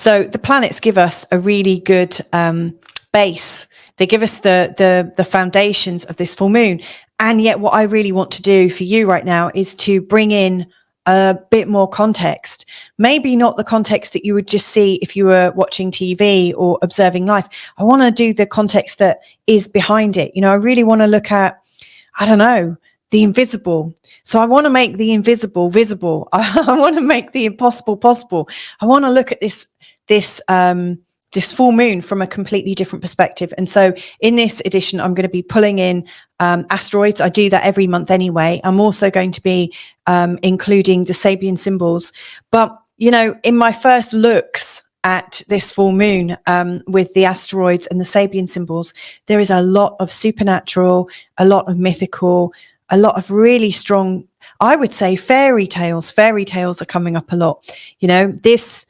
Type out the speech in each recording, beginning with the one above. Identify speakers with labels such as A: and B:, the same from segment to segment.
A: So the planets give us a really good base. They give us the foundations of this full moon. And yet what I really want to do for you right now is to bring in a bit more context. Maybe not the context that you would just see if you were watching TV or observing life. I want to do the context that is behind it. You know, I really want to look at, I don't know, the invisible. So I want to make the invisible visible. I want to make the impossible possible. I want to look at this full moon from a completely different perspective. And so in this edition, I'm going to be pulling in asteroids. I do that every month anyway. I'm also going to be including the Sabian symbols. But, you know, in my first looks at this full moon with the asteroids and the Sabian symbols, there is a lot of supernatural, a lot of mythical, a lot of really strong, I would say, fairy tales. Fairy tales are coming up a lot. You know, this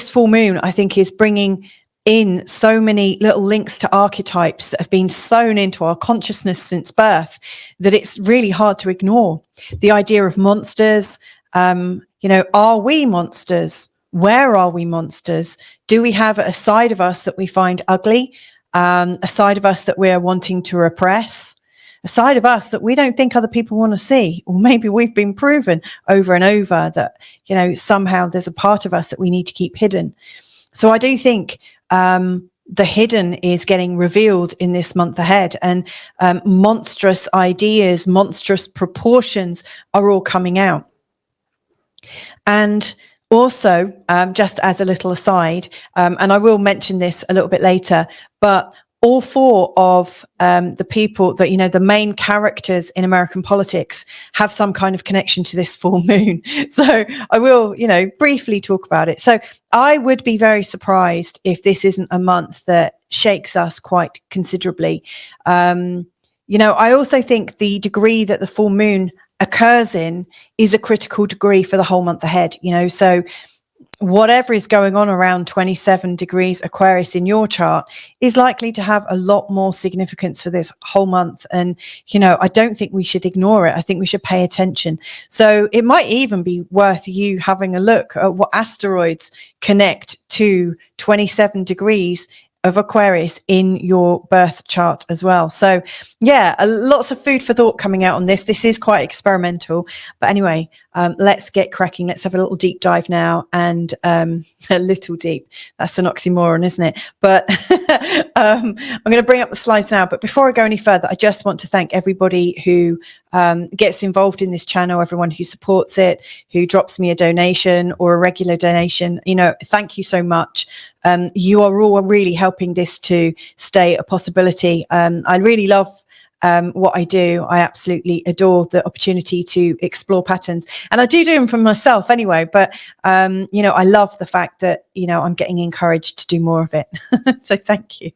A: full moon, I think, is bringing in so many little links to archetypes that have been sewn into our consciousness since birth that it's really hard to ignore. The idea of monsters, you know, are we monsters? Where are we monsters? Do we have a side of us that we find ugly? A side of us that we're wanting to repress? A side of us that we don't think other people want to see? Or maybe we've been proven over and over that, you know, somehow there's a part of us that we need to keep hidden. So I do think the hidden is getting revealed in this month ahead, and monstrous ideas, monstrous proportions are all coming out. And also, just as a little aside, and I will mention this a little bit later, but all four of the people that, you know, the main characters in American politics have some kind of connection to this full moon. So I will, you know, briefly talk about it. So I would be very surprised if this isn't a month that shakes us quite considerably. You know, I also think the degree that the full moon occurs in is a critical degree for the whole month ahead, you know, so whatever is going on around 27 degrees Aquarius in your chart is likely to have a lot more significance for this whole month. And, you know, I don't think we should ignore it. I think we should pay attention. So it might even be worth you having a look at what asteroids connect to 27 degrees of Aquarius in your birth chart as well. So yeah, lots of food for thought coming out on this. This is quite experimental, but anyway, let's get cracking. Let's have a little deep dive now, and a little deep. That's an oxymoron, isn't it? But I'm going to bring up the slides now. But before I go any further, I just want to thank everybody who gets involved in this channel, everyone who supports it, who drops me a donation or a regular donation. You know, thank you so much. You are all really helping this to stay a possibility. I really love what I do. I absolutely adore the opportunity to explore patterns, and I do them for myself anyway, but you know, I love the fact that, you know, I'm getting encouraged to do more of it. So thank you.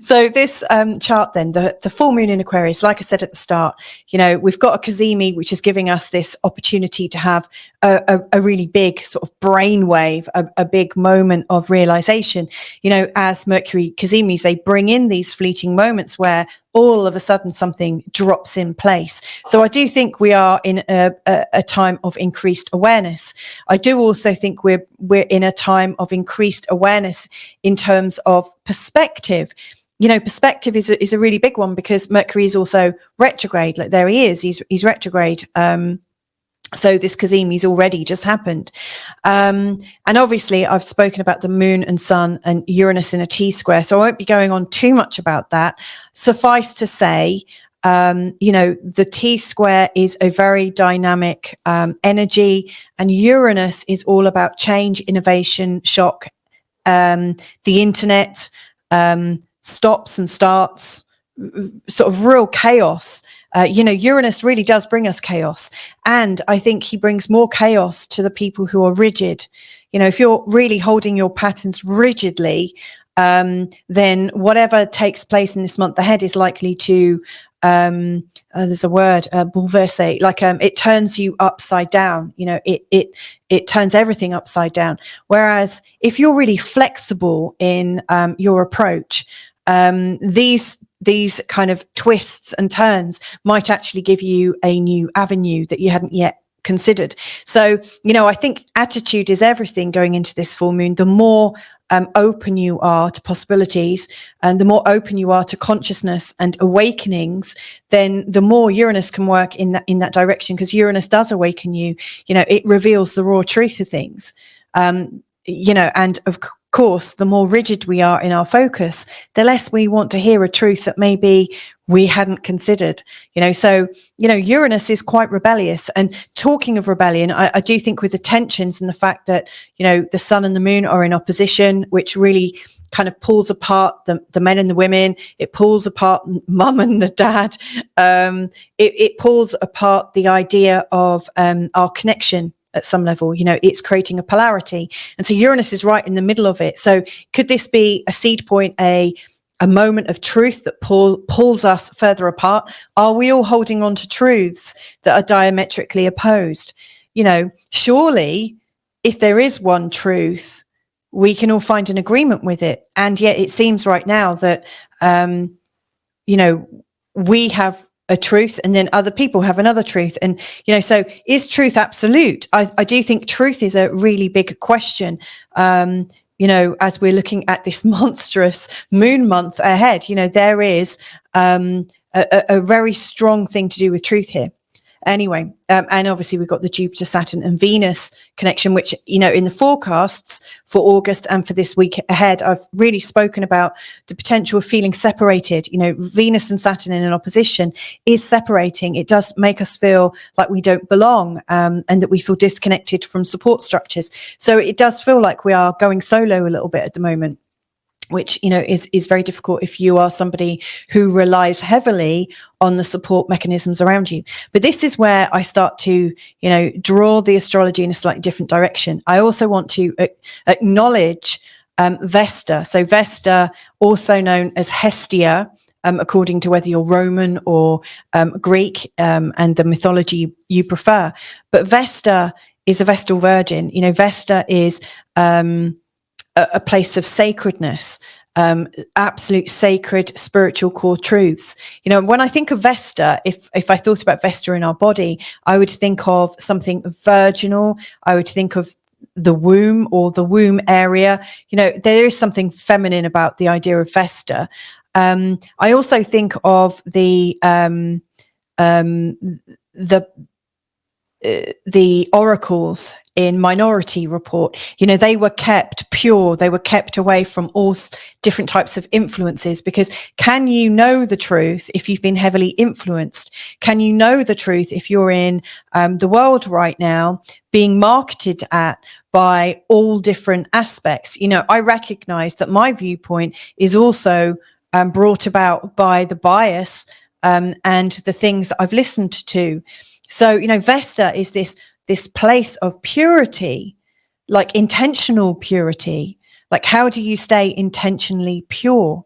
A: So this chart then, the full moon in Aquarius, like I said at the start, you know, we've got a Cazimi, which is giving us this opportunity to have a really big sort of brainwave, a big moment of realization. You know, as Mercury Cazimis, they bring in these fleeting moments where all of a sudden something drops in place. So I do think we are in a time of increased awareness. I do also think we're in a time of increased awareness in terms of perspective. You know, perspective is a really big one, because Mercury is also retrograde. Like, there he is, he's retrograde. So this Cazimi's already just happened. And obviously I've spoken about the moon and sun and Uranus in a T-square, so I won't be going on too much about that. Suffice to say, you know, the T-square is a very dynamic energy, and Uranus is all about change, innovation, shock. The internet stops and starts, sort of real chaos. You know, Uranus really does bring us chaos, and I think he brings more chaos to the people who are rigid. You know, if you're really holding your patterns rigidly, then whatever takes place in this month ahead is likely to there's a word, bouleverser, like it turns you upside down. You know, it turns everything upside down. Whereas if you're really flexible in your approach, these kind of twists and turns might actually give you a new avenue that you hadn't yet considered. So, you know, I think attitude is everything going into this full moon. The more open you are to possibilities, and the more open you are to consciousness and awakenings, then the more Uranus can work in that direction, because Uranus does awaken you. You know, it reveals the raw truth of things. You know, and of course, the more rigid we are in our focus, the less we want to hear a truth that maybe we hadn't considered. You know, so, you know, Uranus is quite rebellious. And talking of rebellion, I do think with the tensions and the fact that, you know, the sun and the moon are in opposition, which really kind of pulls apart the men and the women. It pulls apart mum and the dad. It pulls apart the idea of our connection at some level. You know, it's creating a polarity. And so Uranus is right in the middle of it. So could this be a seed point, a moment of truth that pulls us further apart? Are we all holding on to truths that are diametrically opposed? You know, surely if there is one truth, we can all find an agreement with it. And yet it seems right now that, you know, we have a truth and then other people have another truth. And, you know, so is truth absolute? I do think truth is a really big question. You know, as we're looking at this monstrous moon month ahead, you know, there is a very strong thing to do with truth here. Anyway, and obviously we've got the Jupiter, Saturn and Venus connection, which, you know, in the forecasts for August and for this week ahead, I've really spoken about the potential of feeling separated. You know, Venus and Saturn in an opposition is separating. It does make us feel like we don't belong, and that we feel disconnected from support structures. So it does feel like we are going solo a little bit at the moment, which, you know, is very difficult if you are somebody who relies heavily on the support mechanisms around you. But this is where I start to, you know, draw the astrology in a slightly different direction. I also want to acknowledge Vesta. So Vesta, also known as Hestia, according to whether you're Roman or Greek, and the mythology you prefer. But Vesta is a Vestal Virgin. You know, Vesta is a place of sacredness, absolute sacred spiritual core truths. You know, when I think of Vesta, if I thought about Vesta in our body, I would think of something virginal. I would think of the womb or the womb area. You know, there is something feminine about the idea of Vesta. I also think of the oracles in Minority Report. You know, they were kept pure. They were kept away from all different types of influences, because can you know the truth if you've been heavily influenced? Can you know the truth if you're in the world right now being marketed at by all different aspects? You know, I recognize that my viewpoint is also brought about by the bias and the things that I've listened to. So, you know, Vesta is this place of purity, like intentional purity. Like, how do you stay intentionally pure?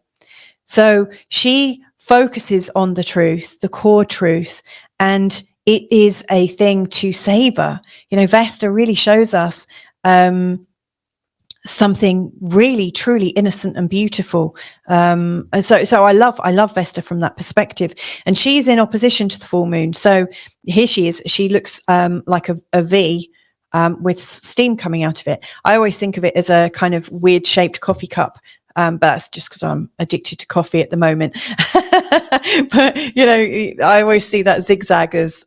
A: So she focuses on the truth, the core truth, and it is a thing to savor. You know, Vesta really shows us something really truly innocent and beautiful. So I love Vesta from that perspective. And she's in opposition to the full moon. So here she is. She looks like a V with steam coming out of it. I always think of it as a kind of weird shaped coffee cup. But that's just because I'm addicted to coffee at the moment. But, you know, I always see that zigzag as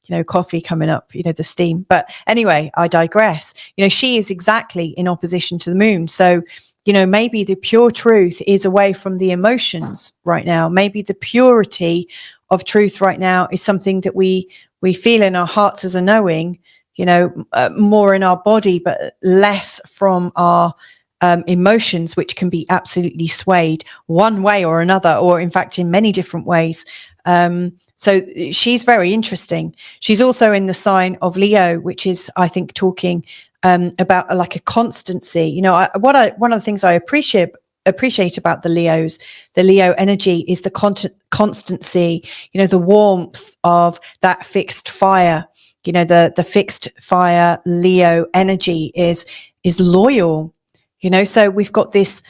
A: you know, coffee coming up, you know, the steam. But anyway, I digress. You know, she is exactly in opposition to the moon. So, you know, maybe the pure truth is away from the emotions right now. Maybe the purity of truth right now is something that we feel in our hearts as a knowing, you know, more in our body, but less from our emotions, which can be absolutely swayed one way or another, or in fact, in many different ways. So she's very interesting. She's also in the sign of Leo, which is, I think, talking about like a constancy. You know, one of the things I appreciate about the Leos, the Leo energy, is the constancy. You know, the warmth of that fixed fire. You know, the fixed fire Leo energy is loyal. You know, so we've got this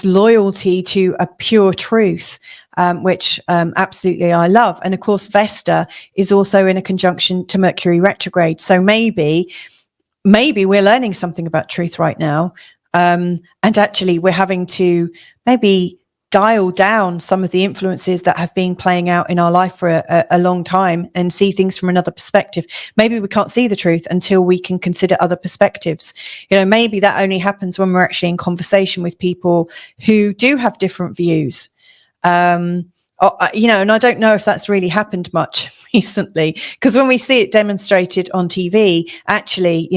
A: loyalty to a pure truth. which absolutely I love. And of course, Vesta is also in a conjunction to Mercury retrograde. So maybe we're learning something about truth right now. And actually we're having to maybe dial down some of the influences that have been playing out in our life for a long time and see things from another perspective. Maybe we can't see the truth until we can consider other perspectives. Maybe that only happens when we're actually in conversation with people who do have different views. And I don't know if that's really happened much recently, because when we see it demonstrated on TV, actually,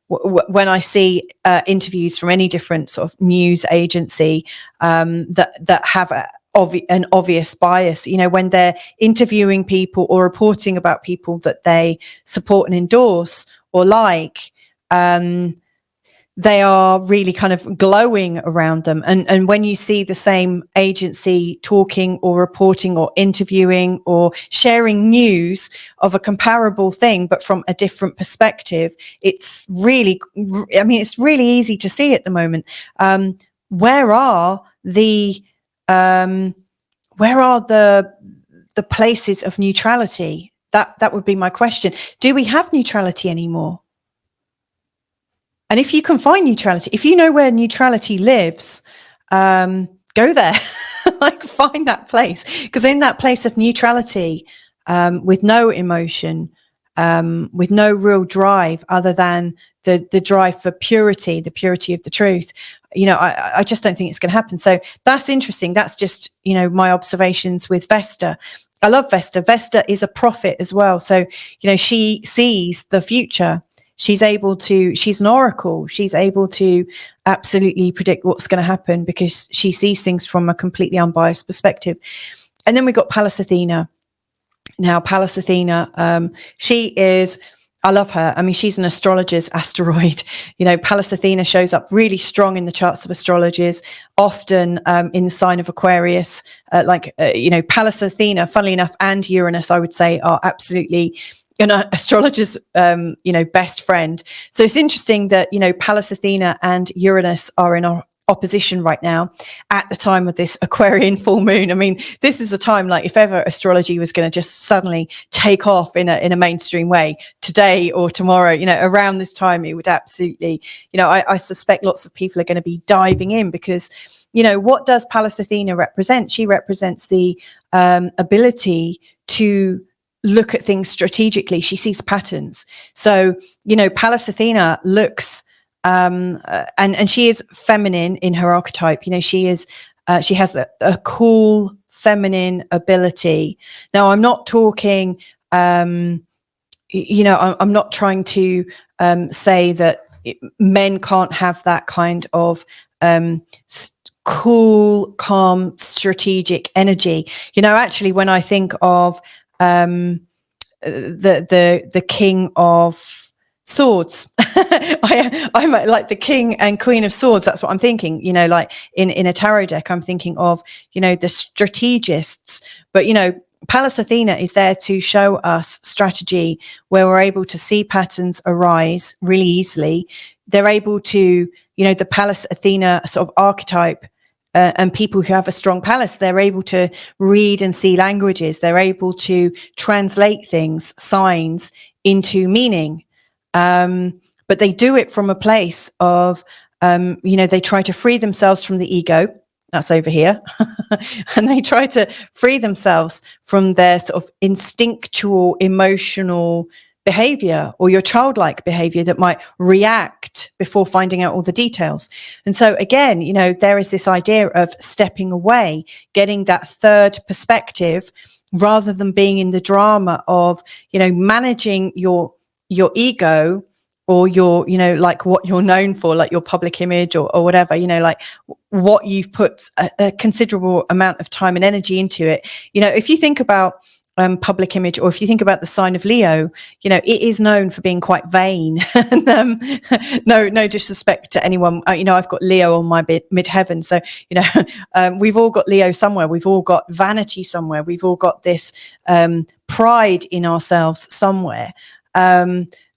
A: when I see interviews from any different sort of news agency that have an obvious bias, when they're interviewing people or reporting about people that they support and endorse or like, they are really kind of glowing around them. And when you see the same agency talking or reporting or interviewing or sharing news of a comparable thing, but from a different perspective, it's really easy to see at the moment. Where are the places of neutrality? That would be my question. Do we have neutrality anymore? And if you can find neutrality, if you know where neutrality lives, go there, find that place. Because in that place of neutrality, with no emotion, with no real drive other than the drive for purity, the purity of the truth, I just don't think it's going to happen. So that's interesting. That's just, my observations with Vesta. I love Vesta. Vesta is a prophet as well. So, she sees the future. She's an oracle. She's able to absolutely predict what's going to happen because she sees things from a completely unbiased perspective. And then we got Pallas Athena. Now, Pallas Athena, I love her. I mean, she's an astrologer's asteroid. Pallas Athena shows up really strong in the charts of astrologers, often in the sign of Aquarius. Pallas Athena, funnily enough, and Uranus, I would say, are absolutely an astrologer's, best friend. So it's interesting that, Pallas Athena and Uranus are in opposition right now at the time of this Aquarian full moon. I mean, this is a time, like, if ever astrology was going to just suddenly take off in a mainstream way, today or tomorrow, around this time, it would absolutely, I suspect lots of people are going to be diving in because, what does Pallas Athena represent? She represents the ability to look at things strategically. She sees patterns. So, Pallas Athena looks, and she is feminine in her archetype. She has a cool feminine ability. Now, I'm not talking, I'm not trying to say that men can't have that kind of cool, calm, strategic energy. Actually, when I think of the King of Swords, I'm like the King and Queen of Swords. That's what I'm thinking. Like in a tarot deck, I'm thinking of the strategists. But Pallas Athena is there to show us strategy, where we're able to see patterns arise really easily. They're able to, the Pallas Athena sort of archetype. And people who have a strong Pallas, they're able to read and see languages. They're able to translate things, signs, into meaning. But they do it from a place of, they try to free themselves from the ego. That's over here. And they try to free themselves from their sort of instinctual, emotional behavior, or your childlike behavior that might react before finding out all the details. And so again, there is this idea of stepping away, getting that third perspective, rather than being in the drama of, managing your ego, or your, like what you're known for, like your public image or whatever, like what you've put a considerable amount of time and energy into it. If you think about public image, or if you think about the sign of Leo, it is known for being quite vain. And, no disrespect to anyone. I've got Leo on my midheaven. So, we've all got Leo somewhere. We've all got vanity somewhere. We've all got this pride in ourselves somewhere.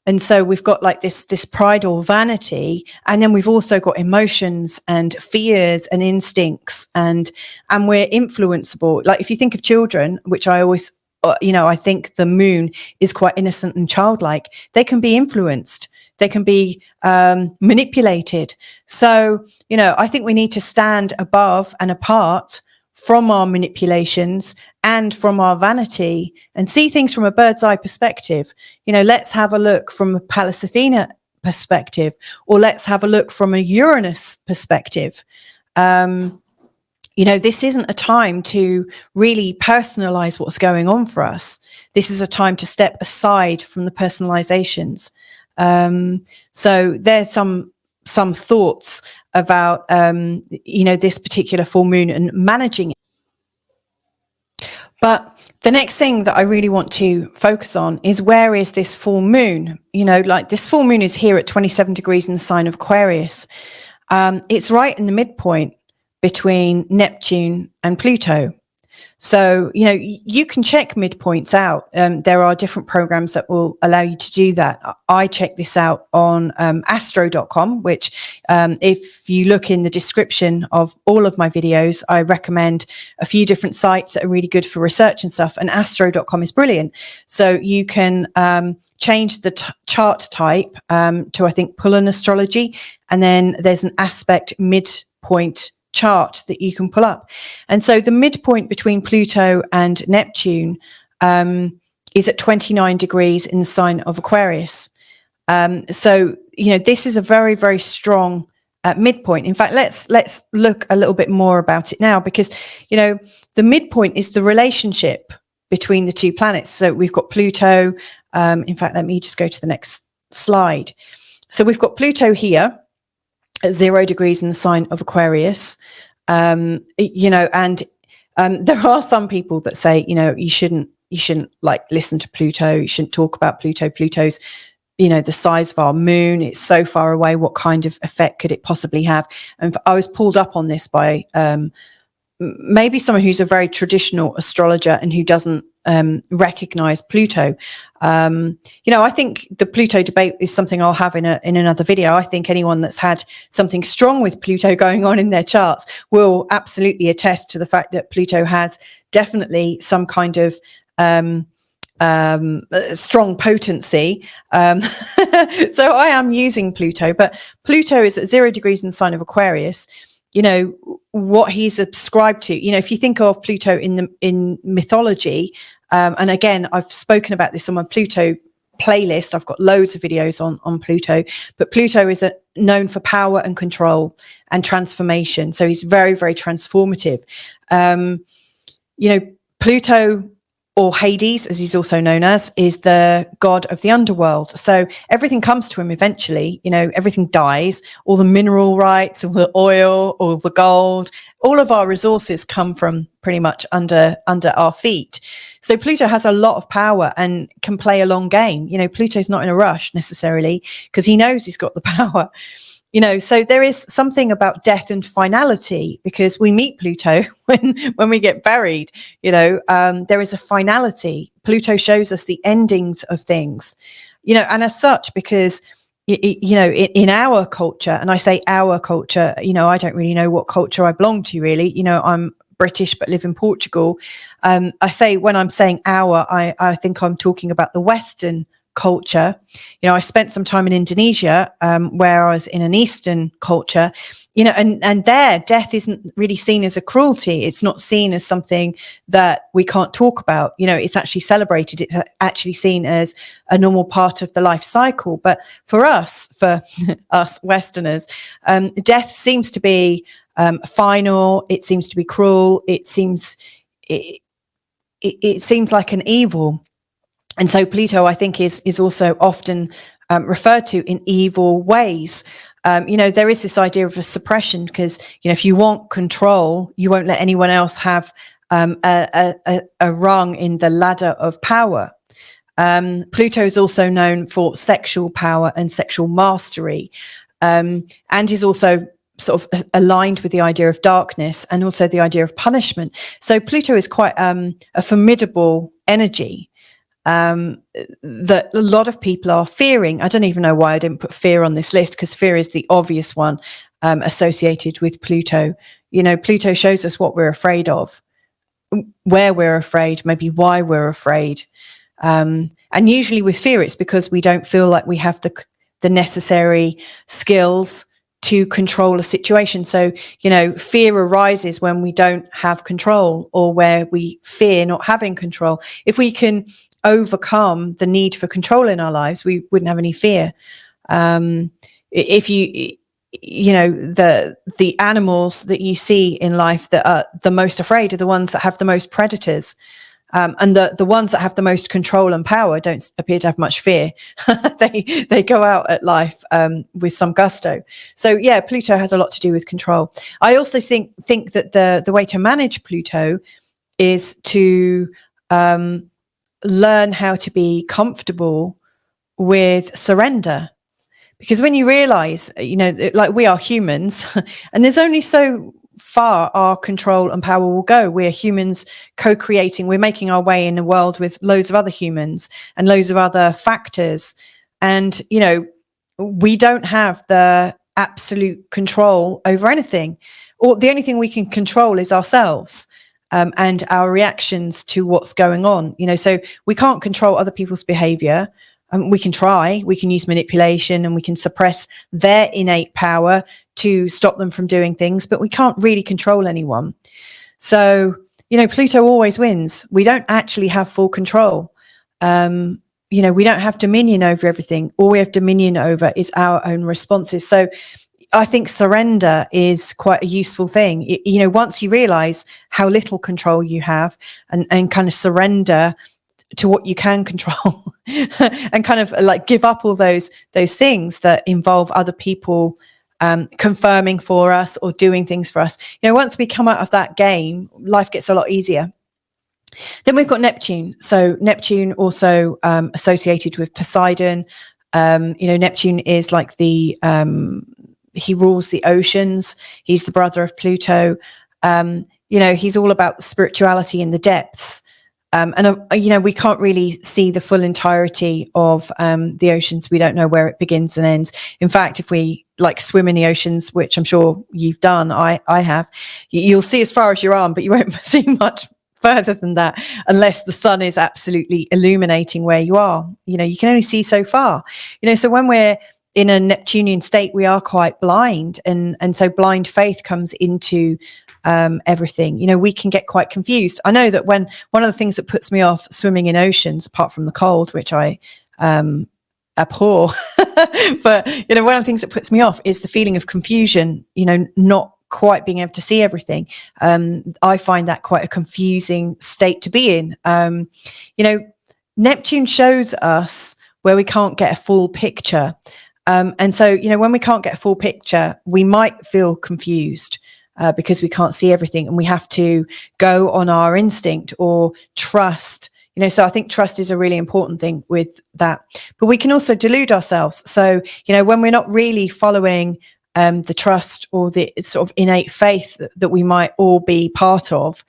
A: And so we've got like this pride or vanity, and then we've also got emotions and fears and instincts, and we're influenceable. Like if you think of children, which I always, I think the moon is quite innocent and childlike. They can be influenced. They can be manipulated. So, I think we need to stand above and apart from our manipulations and from our vanity and see things from a bird's eye perspective. Let's have a look from a Pallas Athena perspective, or let's have a look from a Uranus perspective. This isn't a time to really personalize what's going on for us. This is a time to step aside from the personalizations. So there's some thoughts about, this particular full moon and managing it. But the next thing that I really want to focus on is, where is this full moon? Like this full moon is here at 27 degrees in the sign of Aquarius. It's right in the midpoint between Neptune and Pluto. So, you can check midpoints out. There are different programs that will allow you to do that. I checked this out on astro.com, which if you look in the description of all of my videos, I recommend a few different sites that are really good for research and stuff. And astro.com is brilliant. So you can change the chart type to, I think, pull an astrology. And then there's an aspect midpoint chart that you can pull up. And so the midpoint between Pluto and Neptune is at 29 degrees in the sign of Aquarius. So, this is a very, very strong midpoint. In fact, let's look a little bit more about it now, because, the midpoint is the relationship between the two planets. So we've got Pluto. In fact, let me just go to the next slide. So we've got Pluto here at 0 degrees in the sign of Aquarius, and there are some people that say, you shouldn't like listen to Pluto. You shouldn't talk about Pluto. Pluto's, the size of our moon. It's so far away. What kind of effect could it possibly have? And I was pulled up on this by maybe someone who's a very traditional astrologer and who doesn't recognize Pluto. I think the Pluto debate is something I'll have in another video. I think anyone that's had something strong with Pluto going on in their charts will absolutely attest to the fact that Pluto has definitely some kind of strong potency. So I am using Pluto, but Pluto is at 0 degrees in the sign of Aquarius. What he's ascribed to, if you think of Pluto in mythology, and again, I've spoken about this on my Pluto playlist. I've got loads of videos on Pluto, but Pluto is known for power and control and transformation. So he's very, very transformative. Pluto, or Hades, as he's also known as, is the god of the underworld. So everything comes to him eventually. Everything dies. All the mineral rights, all the oil, all the gold, all of our resources come from pretty much under our feet. So Pluto has a lot of power and can play a long game. Pluto's not in a rush necessarily, because he knows he's got the power. So there is something about death and finality, because we meet Pluto when we get buried. There is a finality. Pluto shows us the endings of things, and as such, because in our culture, and I say our culture, I don't really know what culture I belong to really. I'm British but live in Portugal. I say, when I'm saying our, I think I'm talking about the Western culture. I spent some time in Indonesia, where I was in an Eastern culture, and there death isn't really seen as a cruelty. It's not seen as something that we can't talk about. It's actually celebrated. It's actually seen as a normal part of the life cycle. But for us Westerners, death seems to be final. It seems to be cruel. It seems like an evil. And so Pluto, I think, is also often referred to in evil ways. There is this idea of a suppression, because, if you want control, you won't let anyone else have a rung in the ladder of power. Pluto is also known for sexual power and sexual mastery, and is also sort of aligned with the idea of darkness and also the idea of punishment. So Pluto is quite a formidable energy. that a lot of people are fearing. I don't even know why I didn't put fear on this list, because fear is the obvious one associated with Pluto. Pluto shows us what we're afraid of, where we're afraid, maybe why we're afraid. And usually with fear, it's because we don't feel like we have the necessary skills to control a situation. So, fear arises when we don't have control, or where we fear not having control. If we can overcome the need for control in our lives, we wouldn't have any fear. If the animals that you see in life that are the most afraid are the ones that have the most predators. And the ones that have the most control and power don't appear to have much fear. They go out at life with some gusto. So yeah, Pluto has a lot to do with control. I also think that the way to manage Pluto is to learn how to be comfortable with surrender. Because when you realize, like, we are humans and there's only so far our control and power will go. We're humans co-creating. We're making our way in a world with loads of other humans and loads of other factors. And, we don't have the absolute control over anything. Or the only thing we can control is ourselves. And our reactions to what's going on, so we can't control other people's behavior. We can try, we can use manipulation, and we can suppress their innate power to stop them from doing things, but we can't really control anyone. So, Pluto always wins. We don't actually have full control. We don't have dominion over everything. All we have dominion over is our own responses. So I think surrender is quite a useful thing. Once you realize how little control you have, and kind of surrender to what you can control and kind of like give up all those things that involve other people confirming for us or doing things for us. Once we come out of that game, life gets a lot easier. Then we've got Neptune. So Neptune also associated with Poseidon. Neptune is like he rules the oceans. He's the brother of Pluto. He's all about spirituality in the depths. We can't really see the full entirety of the oceans. We don't know where it begins and ends. In fact, if we swim in the oceans, which I'm sure you've done, I have, you'll see as far as your arm, but you won't see much further than that unless the sun is absolutely illuminating where you are. You can only see so far. So when we're in a Neptunian state, we are quite blind, and so blind faith comes into everything. We can get quite confused. I know that one of the things that puts me off swimming in oceans, apart from the cold, which I abhor, but one of the things that puts me off is the feeling of confusion, not quite being able to see everything. I find that quite a confusing state to be in. Neptune shows us where we can't get a full picture. And so, when we can't get a full picture, we might feel confused because we can't see everything, and we have to go on our instinct or trust. So I think trust is a really important thing with that. But we can also delude ourselves. So, when we're not really following the trust or the sort of innate faith that we might all be part of,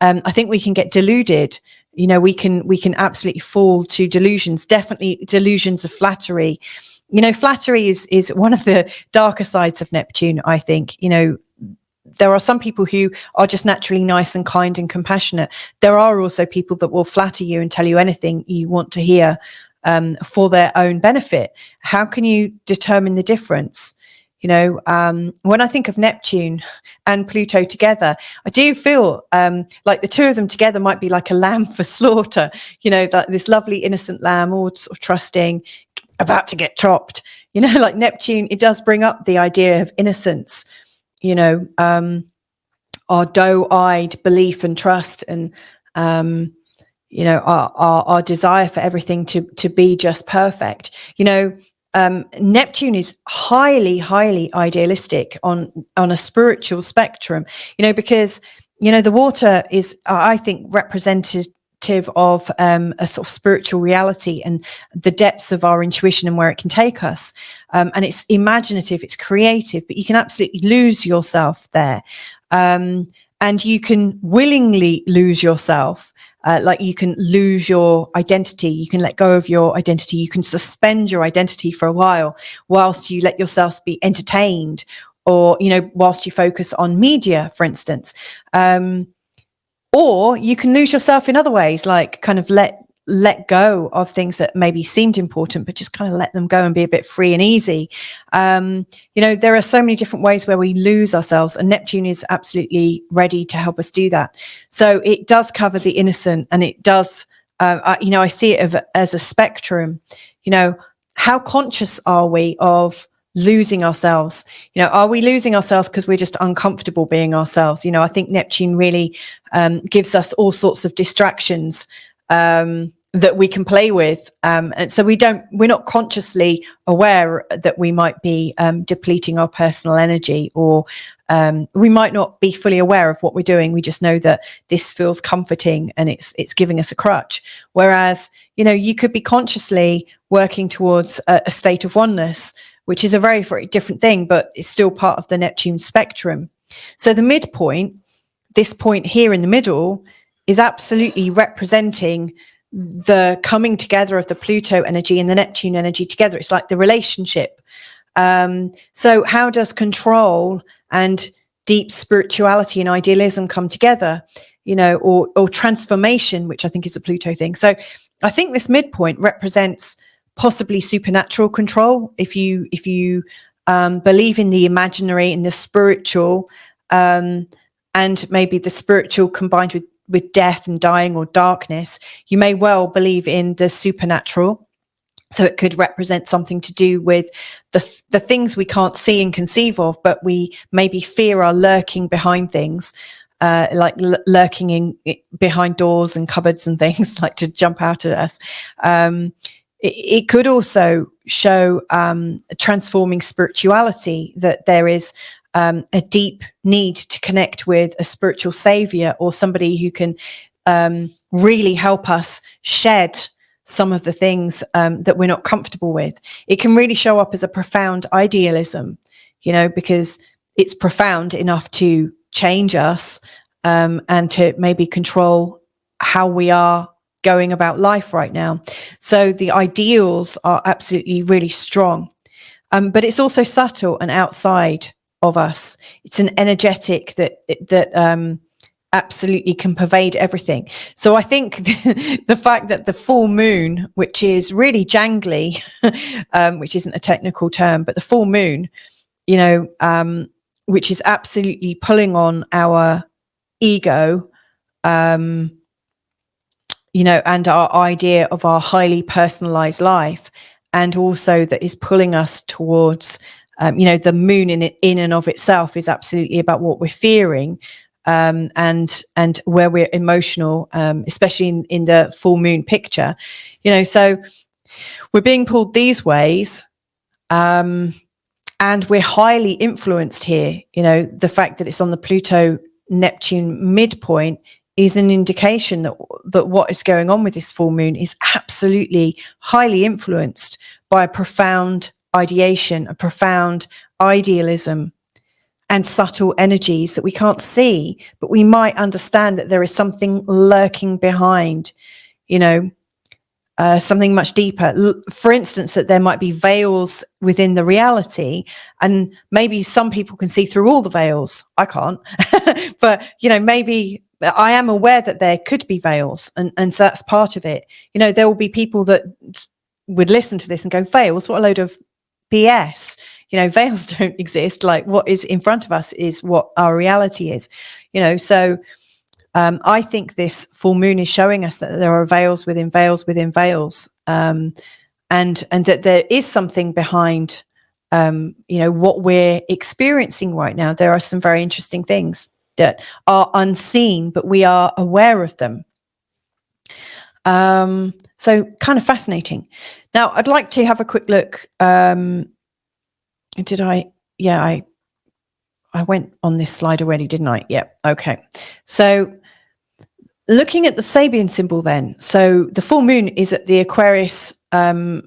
A: I think we can get deluded. We can absolutely fall to delusions, definitely delusions of flattery. Flattery is one of the darker sides of Neptune, I think. There are some people who are just naturally nice and kind and compassionate. There are also people that will flatter you and tell you anything you want to hear for their own benefit. How can you determine the difference? When I think of Neptune and Pluto together, I do feel like the two of them together might be like a lamb for slaughter, that this lovely innocent lamb, all sort of trusting, about to get chopped. Like Neptune, it does bring up the idea of innocence, our doe-eyed belief and trust, and our desire for everything to be just perfect. Neptune is highly, highly idealistic on a spiritual spectrum, because, the water is, I think, representative of a sort of spiritual reality and the depths of our intuition and where it can take us. And it's imaginative, it's creative, but you can absolutely lose yourself there. And you can willingly lose yourself like you can lose your identity, you can let go of your identity, you can suspend your identity for a while whilst you let yourself be entertained, or, you know, whilst you focus on media, for instance. Or you can lose yourself in other ways, like kind of let go of things that maybe seemed important, but just kind of let them go and be a bit free and easy. You know, there are so many different ways where we lose ourselves, and Neptune is absolutely ready to help us do that. So it does cover the innocent, and it does, you know, I see it as a spectrum. You know, how conscious are we of losing ourselves? You know, are we losing ourselves because we're just uncomfortable being ourselves? You know, I think Neptune really gives us all sorts of distractions that we can play with, and so we're not consciously aware that we might be depleting our personal energy, or we might not be fully aware of what we're doing. We just know that this feels comforting and it's giving us a crutch. Whereas, you know, you could be consciously working towards a state of oneness, which is a very, very different thing, but it's still part of the Neptune spectrum. So the midpoint, this point here in the middle, is absolutely representing the coming together of the Pluto energy and the Neptune energy together. It's like the relationship. So how does control and deep spirituality and idealism come together, you know, or transformation, which I think is a Pluto thing. So I think this midpoint represents possibly supernatural control. If you believe in the imaginary and the spiritual, and maybe the spiritual combined with death and dying or darkness, you may well believe in the supernatural. So it could represent something to do with the things we can't see and conceive of, but we maybe fear are lurking behind things, like lurking behind doors and cupboards and things, like to jump out at us. It could also show transforming spirituality, that there is a deep need to connect with a spiritual savior, or somebody who can really help us shed some of the things that we're not comfortable with. It can really show up as a profound idealism, you know, because it's profound enough to change us, and to maybe control how we are going about life right now. So the ideals are absolutely really strong, but it's also subtle and outside of us. It's an energetic that absolutely can pervade everything. So I think the fact that the full moon, which is really jangly, which isn't a technical term, but the full moon, you know, which is absolutely pulling on our ego, you know, and our idea of our highly personalized life, and also that is pulling us towards, you know, the moon in and of itself is absolutely about what we're fearing, and where we're emotional, especially in the full moon picture, you know. So we're being pulled these ways, and we're highly influenced here. You know, the fact that it's on the Pluto Neptune midpoint is an indication that what is going on with this full moon is absolutely highly influenced by a profound ideation, a profound idealism, and subtle energies that we can't see, but we might understand that there is something lurking behind, you know, something much deeper. For instance, that there might be veils within the reality, and maybe some people can see through all the veils. I can't, but, you know, maybe I am aware that there could be veils, and so that's part of it. You know, there will be people that would listen to this and go, veils, what a load of BS. You know, veils don't exist. Like, what is in front of us is what our reality is, you know. So I think this full moon is showing us that there are veils within veils within veils, and that there is something behind, you know, what we're experiencing right now. There are some very interesting things that are unseen, but we are aware of them. So kind of fascinating. Now, I'd like to have a quick look. Did I? Yeah, I went on this slide already, didn't I? Yeah. Okay. So looking at the Sabian symbol then. So the full moon is at the Aquarius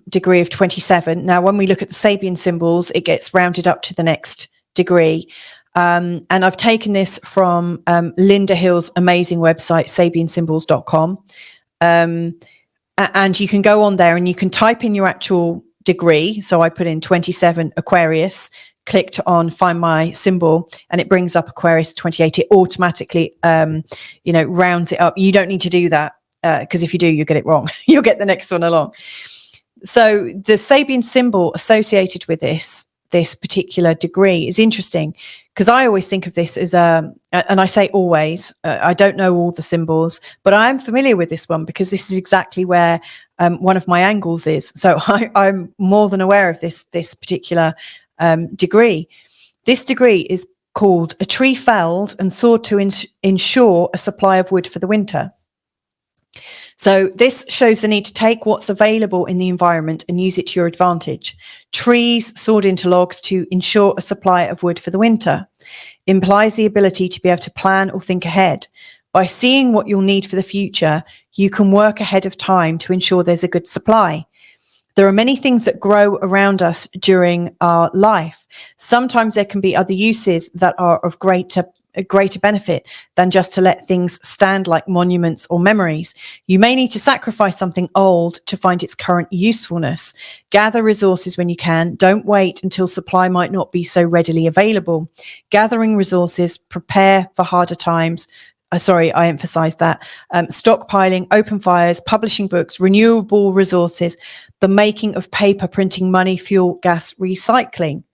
A: degree of 27. Now, when we look at the Sabian symbols, it gets rounded up to the next degree. And I've taken this from Linda Hill's amazing website, sabiansymbols.com. And you can go on there and you can type in your actual degree. So I put in 27 Aquarius, clicked on find my symbol, and it brings up Aquarius 28. It automatically, rounds it up. You don't need to do that because if you do, you get it wrong. You'll get the next one along. So the Sabian symbol associated with this particular degree is interesting because I always think of this as and I say always, I don't know all the symbols, but I am familiar with this one because this is exactly where one of my angles is. So I'm more than aware of this particular degree. This degree is called a tree felled and sawed to ensure a supply of wood for the winter. So this shows the need to take what's available in the environment and use it to your advantage. Trees sawed into logs to ensure a supply of wood for the winter implies the ability to be able to plan or think ahead. By seeing what you'll need for the future, you can work ahead of time to ensure there's a good supply. There are many things that grow around us during our life. Sometimes there can be other uses that are of greater benefit than just to let things stand like monuments or memories. You may need to sacrifice something old to find its current usefulness. Gather resources when you can. Don't wait until supply might not be so readily available. Gathering resources, prepare for harder times. Sorry, I emphasize that. Stockpiling, open fires, publishing books, renewable resources, the making of paper, printing money, fuel, gas, recycling.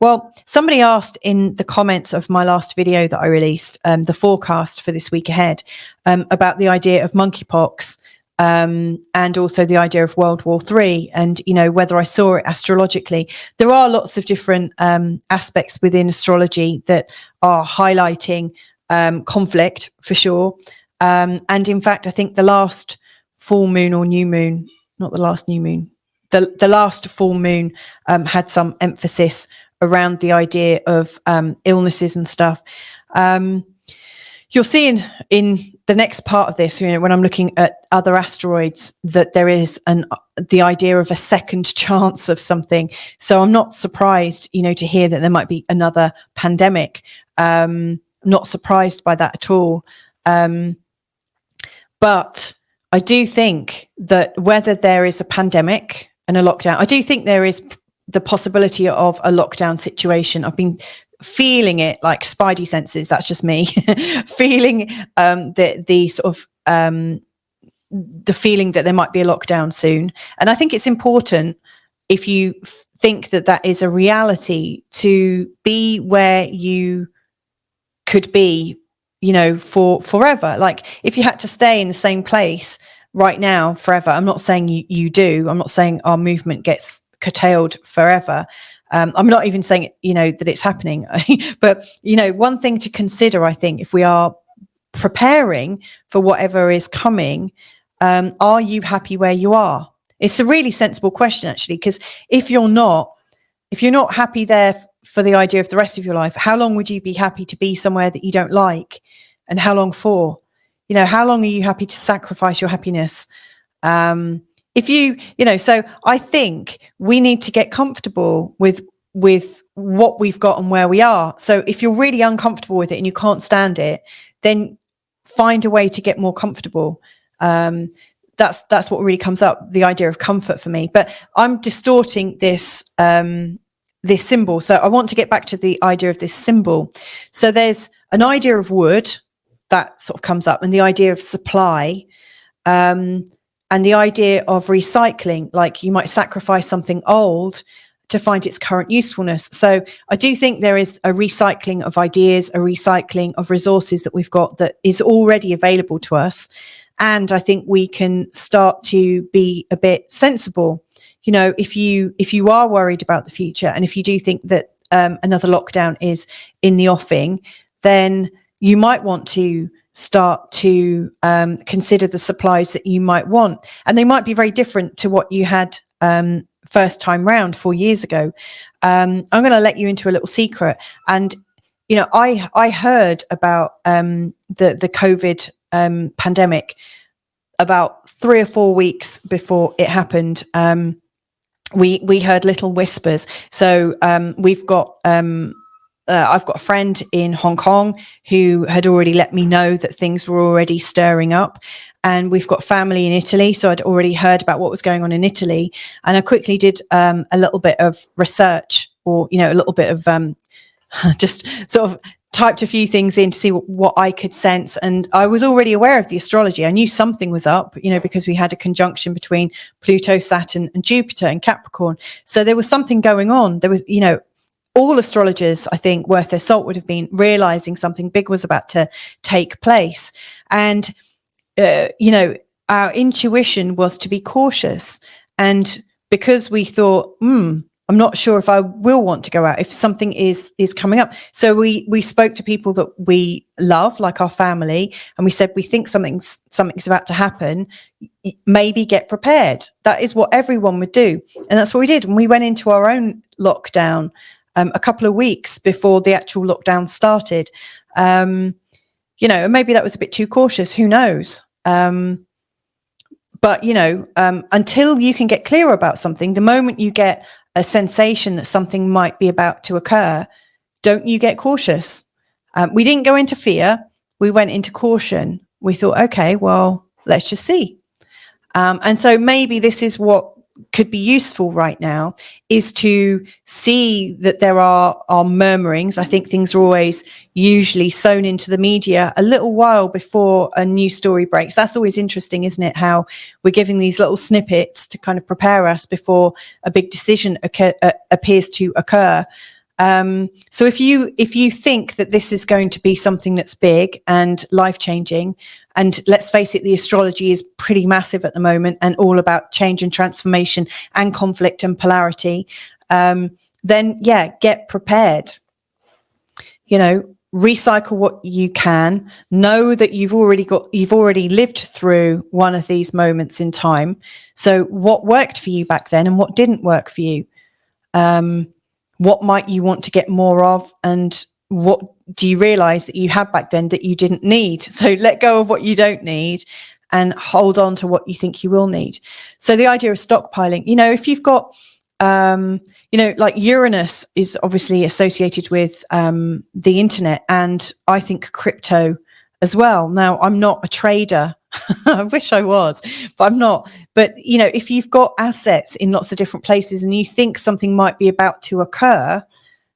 A: Well, somebody asked in the comments of my last video that I released, the forecast for this week ahead, about the idea of monkeypox and also the idea of World War III and, whether I saw it astrologically. There are lots of different aspects within astrology that are highlighting conflict for sure. And in fact, I think the last full moon or new moon, not the last new moon, the last full moon had some emphasis around the idea of illnesses and stuff. You'll see in the next part of this, when I'm looking at other asteroids, that there is the idea of a second chance of something. So I'm not surprised, to hear that there might be another pandemic. Not surprised by that at all. But I do think that whether there is a pandemic and a lockdown, I do think there is the possibility of a lockdown situation. I've been feeling it like spidey senses. That's just me feeling the sort of the feeling that there might be a lockdown soon. And I think it's important, if you think that is a reality, to be where you could be, for forever. Like if you had to stay in the same place right now forever, I'm not saying you do. I'm not saying our movement gets curtailed forever. I'm not even saying, that it's happening. But, one thing to consider, I think, if we are preparing for whatever is coming, are you happy where you are? It's a really sensible question, actually, because if you're not happy there for the idea of the rest of your life, how long would you be happy to be somewhere that you don't like? And how long for? How long are you happy to sacrifice your happiness? So I think we need to get comfortable with what we've got and where we are. So if you're really uncomfortable with it and you can't stand it, then find a way to get more comfortable. That's what really comes up, the idea of comfort for me. But I'm distorting this symbol. So I want to get back to the idea of this symbol. So there's an idea of wood that sort of comes up, and the idea of supply, and the idea of recycling, like you might sacrifice something old to find its current usefulness. So I do think there is a recycling of ideas, a recycling of resources that we've got that is already available to us. And I think we can start to be a bit sensible. If you are worried about the future, and if you do think that another lockdown is in the offing, then you might want to start to consider the supplies that you might want. And they might be very different to what you had first time round 4 years ago. I'm going to let you into a little secret. And, I heard about the COVID pandemic about 3 or 4 weeks before it happened. We heard little whispers. So we've got I've got a friend in Hong Kong who had already let me know that things were already stirring up. And we've got family in Italy. So I'd already heard about what was going on in Italy. And I quickly did a little bit of research, or, you know, a little bit of just sort of typed a few things in to see what I could sense. And I was already aware of the astrology. I knew something was up, you know, because we had a conjunction between Pluto, Saturn and Jupiter in Capricorn. So there was something going on. There was, you know, all astrologers, I think, worth their salt would have been realizing something big was about to take place. And, you know, our intuition was to be cautious. And because we thought, I'm not sure if I will want to go out, if something is coming up. So we spoke to people that we love, like our family, and we said, we think something's about to happen. Maybe get prepared. That is what everyone would do. And that's what we did. And we went into our own lockdown a couple of weeks before the actual lockdown started. You know, maybe that was a bit too cautious. Who knows? But, you know, until you can get clear about something, the moment you get a sensation that something might be about to occur, don't you get cautious? We didn't go into fear. We went into caution. We thought, okay, well, let's just see. And so maybe this is what could be useful right now, is to see that there are murmurings. I think things are always usually sown into the media a little while before a new story breaks. That's always interesting, isn't it? How we're giving these little snippets to kind of prepare us before a big decision appears to occur. So if you think that this is going to be something that's big and life-changing, and let's face it, the astrology is pretty massive at the moment and all about change and transformation and conflict and polarity, then yeah, get prepared. You know, recycle what you can. Know that you've already lived through one of these moments in time. So what worked for you back then and what didn't work for you? What might you want to get more of, and what do you realize that you had back then that you didn't need? So let go of what you don't need and hold on to what you think you will need. So the idea of stockpiling, you know, if you've got, you know, like Uranus is obviously associated with the internet, and I think crypto as well. Now, I'm not a trader. I wish I was, but I'm not. But, you know, if you've got assets in lots of different places and you think something might be about to occur,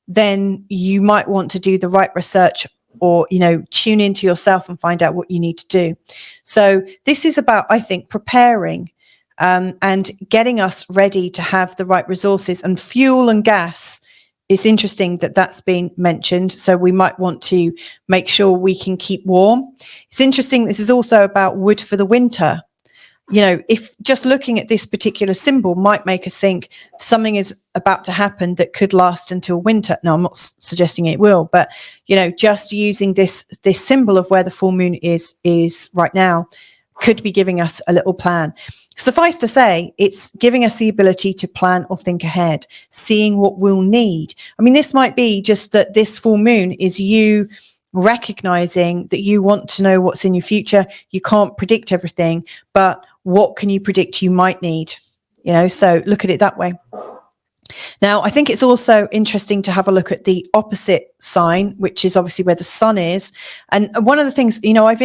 A: then you might want to do the right research, or, you know, tune into yourself and find out what you need to do. So this is about, I think, preparing and getting us ready to have the right resources. And fuel and gas, it's interesting that that's been mentioned. So we might want to make sure we can keep warm. It's interesting. This is also about wood for the winter. You know, if just looking at this particular symbol might make us think something is about to happen that could last until winter. No, I'm not suggesting it will, but, you know, just using this symbol of where the full moon is right now could be giving us a little plan. Suffice to say, it's giving us the ability to plan or think ahead, seeing what we'll need. I mean, this might be just that this full moon is you recognizing that you want to know what's in your future. You can't predict everything, but what can you predict you might need? You know, so look at it that way. Now, I think it's also interesting to have a look at the opposite sign, which is obviously where the sun is. And one of the things, you know, I've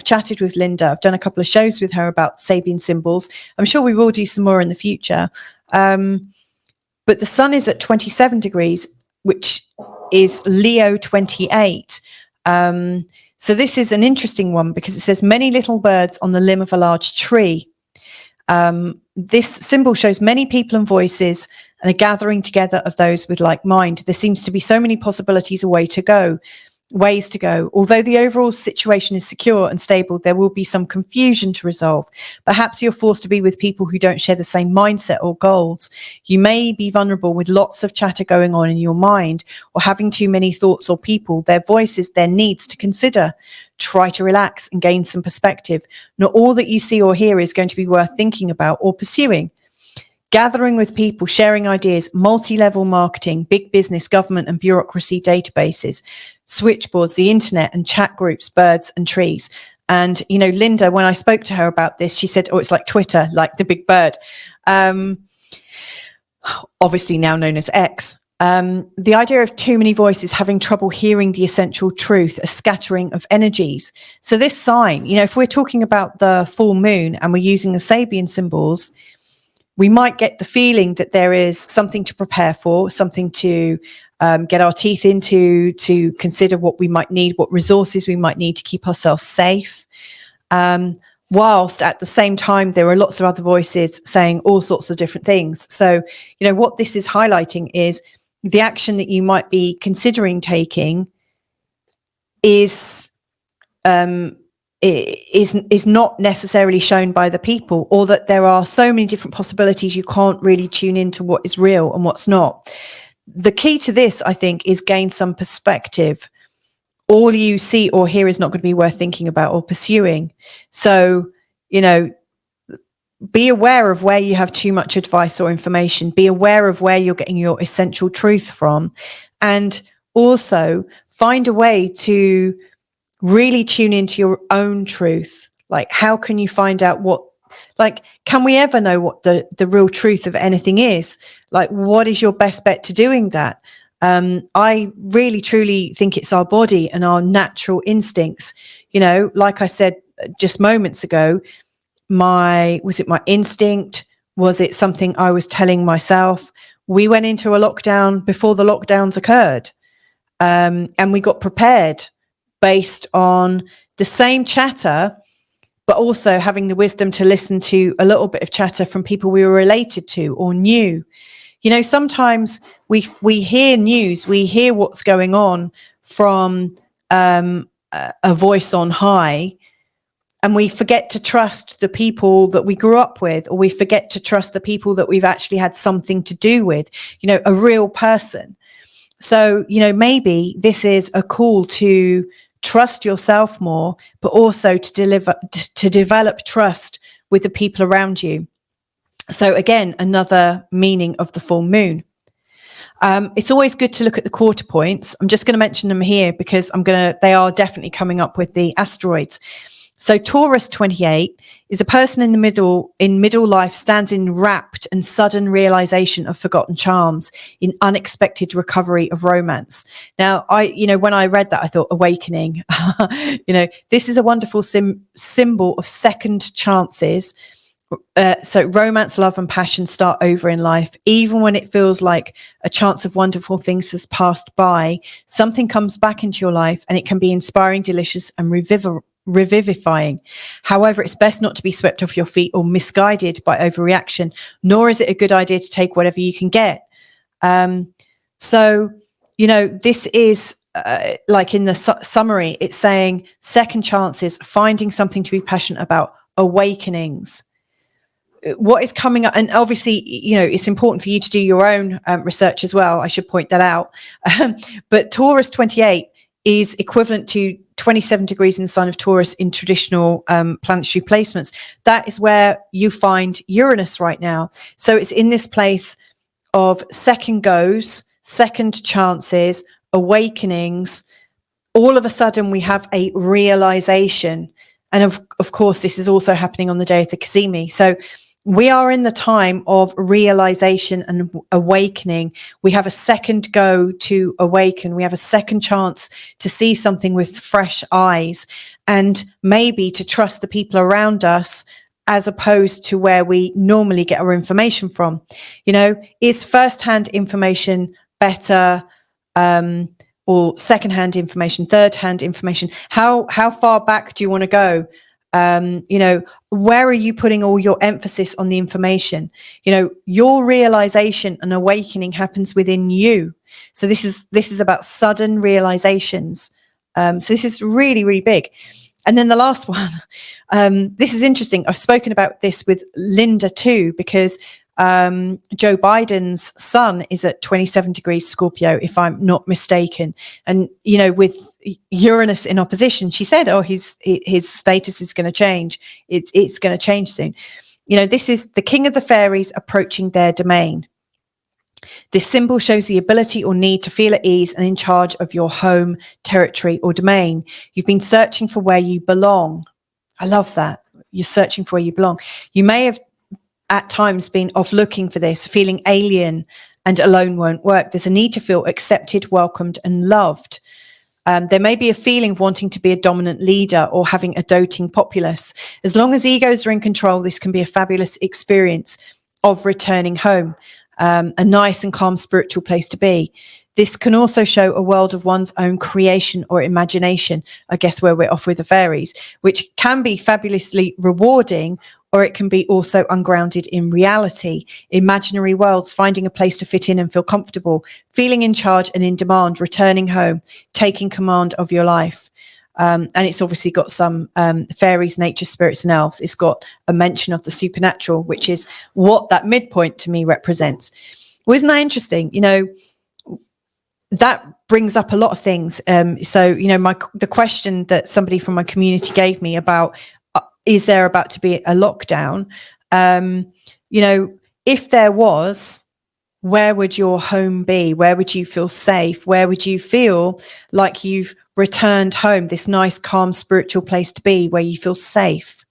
A: chatted with Linda. I've done a couple of shows with her about Sabian symbols. I'm sure we will do some more in the future. But the sun is at 27 degrees, which is Leo 28. So this is an interesting one because it says many little birds on the limb of a large tree. This symbol shows many people and voices and a gathering together of those with like mind. There seems to be so many possibilities, ways to go. Although the overall situation is secure and stable, there will be some confusion to resolve. Perhaps you're forced to be with people who don't share the same mindset or goals. You may be vulnerable with lots of chatter going on in your mind, or having too many thoughts or people, their voices, their needs to consider. Try to relax and gain some perspective. Not all that you see or hear is going to be worth thinking about or pursuing. Gathering with people, sharing ideas, multi-level marketing, big business, government and bureaucracy databases, switchboards, the internet and chat groups, birds and trees. And, you know, Linda, when I spoke to her about this, she said, oh, it's like Twitter, like the big bird. Obviously now known as X. The idea of too many voices, having trouble hearing the essential truth, a scattering of energies. So this sign, you know, if we're talking about the full moon and we're using the Sabian symbols, we might get the feeling that there is something to prepare for, something to get our teeth into, to consider what we might need, what resources we might need to keep ourselves safe. Whilst at the same time, there are lots of other voices saying all sorts of different things. So, you know, what this is highlighting is the action that you might be considering taking is not necessarily shown by the people, or that there are so many different possibilities you can't really tune into what is real and what's not. The key to this, I think, is gain some perspective. All you see or hear is not going to be worth thinking about or pursuing. So, you know, be aware of where you have too much advice or information. Be aware of where you're getting your essential truth from. And also find a way to really tune into your own truth. Like, how can you find out what, like, can we ever know what the real truth of anything is? Like, what is your best bet to doing that? I really, truly think it's our body and our natural instincts. You know, like I said just moments ago, was it my instinct? Was it something I was telling myself? We went into a lockdown before the lockdowns occurred. And we got prepared based on the same chatter, but also having the wisdom to listen to a little bit of chatter from people we were related to or knew. You know, sometimes we hear news, we hear what's going on from a voice on high, and we forget to trust the people that we grew up with, or we forget to trust the people that we've actually had something to do with, you know, a real person. So, you know, maybe this is a call to trust yourself more, but also to develop trust with the people around you. So again, another meaning of the full moon. It's always good to look at the quarter points. I'm just going to mention them here because they are definitely coming up with the asteroids. So Taurus 28 is a person in middle life, stands in rapt and sudden realization of forgotten charms, in unexpected recovery of romance. Now, when I read that, I thought awakening. This is a wonderful symbol of second chances. So romance, love and passion start over in life. Even when it feels like a chance of wonderful things has passed by, something comes back into your life, and it can be inspiring, delicious and revivifying. However, it's best not to be swept off your feet or misguided by overreaction, nor is it a good idea to take whatever you can get. So, this is like in the summary, it's saying second chances, finding something to be passionate about, awakenings. What is coming up, and obviously, it's important for you to do your own research as well. I should point that out. But Taurus 28 is equivalent to 27 degrees in the sign of Taurus in traditional planetary placements. That is where you find Uranus right now. So it's in this place of second goes, second chances, awakenings. All of a sudden, we have a realization. And of course, this is also happening on the day of the Kazemi. So we are in the time of realization and awakening. We have a second go to awaken. We have a second chance to see something with fresh eyes, and maybe to trust the people around us as opposed to where we normally get our information from. Is first-hand information better, or second-hand information, third-hand information? How far back do you want to go? Where are you putting all your emphasis on the information? Your realization and awakening happens within you. So this is about sudden realizations. So this is really, really big. And then the last one, this is interesting. I've spoken about this with Linda too, because Joe Biden's sun is at 27 degrees Scorpio, if I'm not mistaken. And, with Uranus in opposition, she said, his status is going to change. It's going to change soon. This is the king of the fairies approaching their domain. This symbol shows the ability or need to feel at ease and in charge of your home, territory or domain. You've been searching for where you belong. I love that. You're searching for where you belong. You may have at times been off looking for this, feeling alien, and alone won't work. There's a need to feel accepted, welcomed, and loved. There may be a feeling of wanting to be a dominant leader or having a doting populace. As long as egos are in control, this can be a fabulous experience of returning home, a nice and calm spiritual place to be. This can also show a world of one's own creation or imagination, I guess where we're off with the fairies, which can be fabulously rewarding, or it can be also ungrounded in reality. Imaginary worlds, finding a place to fit in and feel comfortable, feeling in charge and in demand, returning home, taking command of your life. And it's obviously got some fairies, nature, spirits and elves. It's got a mention of the supernatural, which is what that midpoint to me represents. Well, isn't that interesting? You know, that brings up a lot of things. So, you know, the question that somebody from my community gave me about, is there about to be a lockdown? You know, if there was, where would your home be? Where would you feel safe? Where would you feel like you've returned home, this nice, calm, spiritual place to be where you feel safe?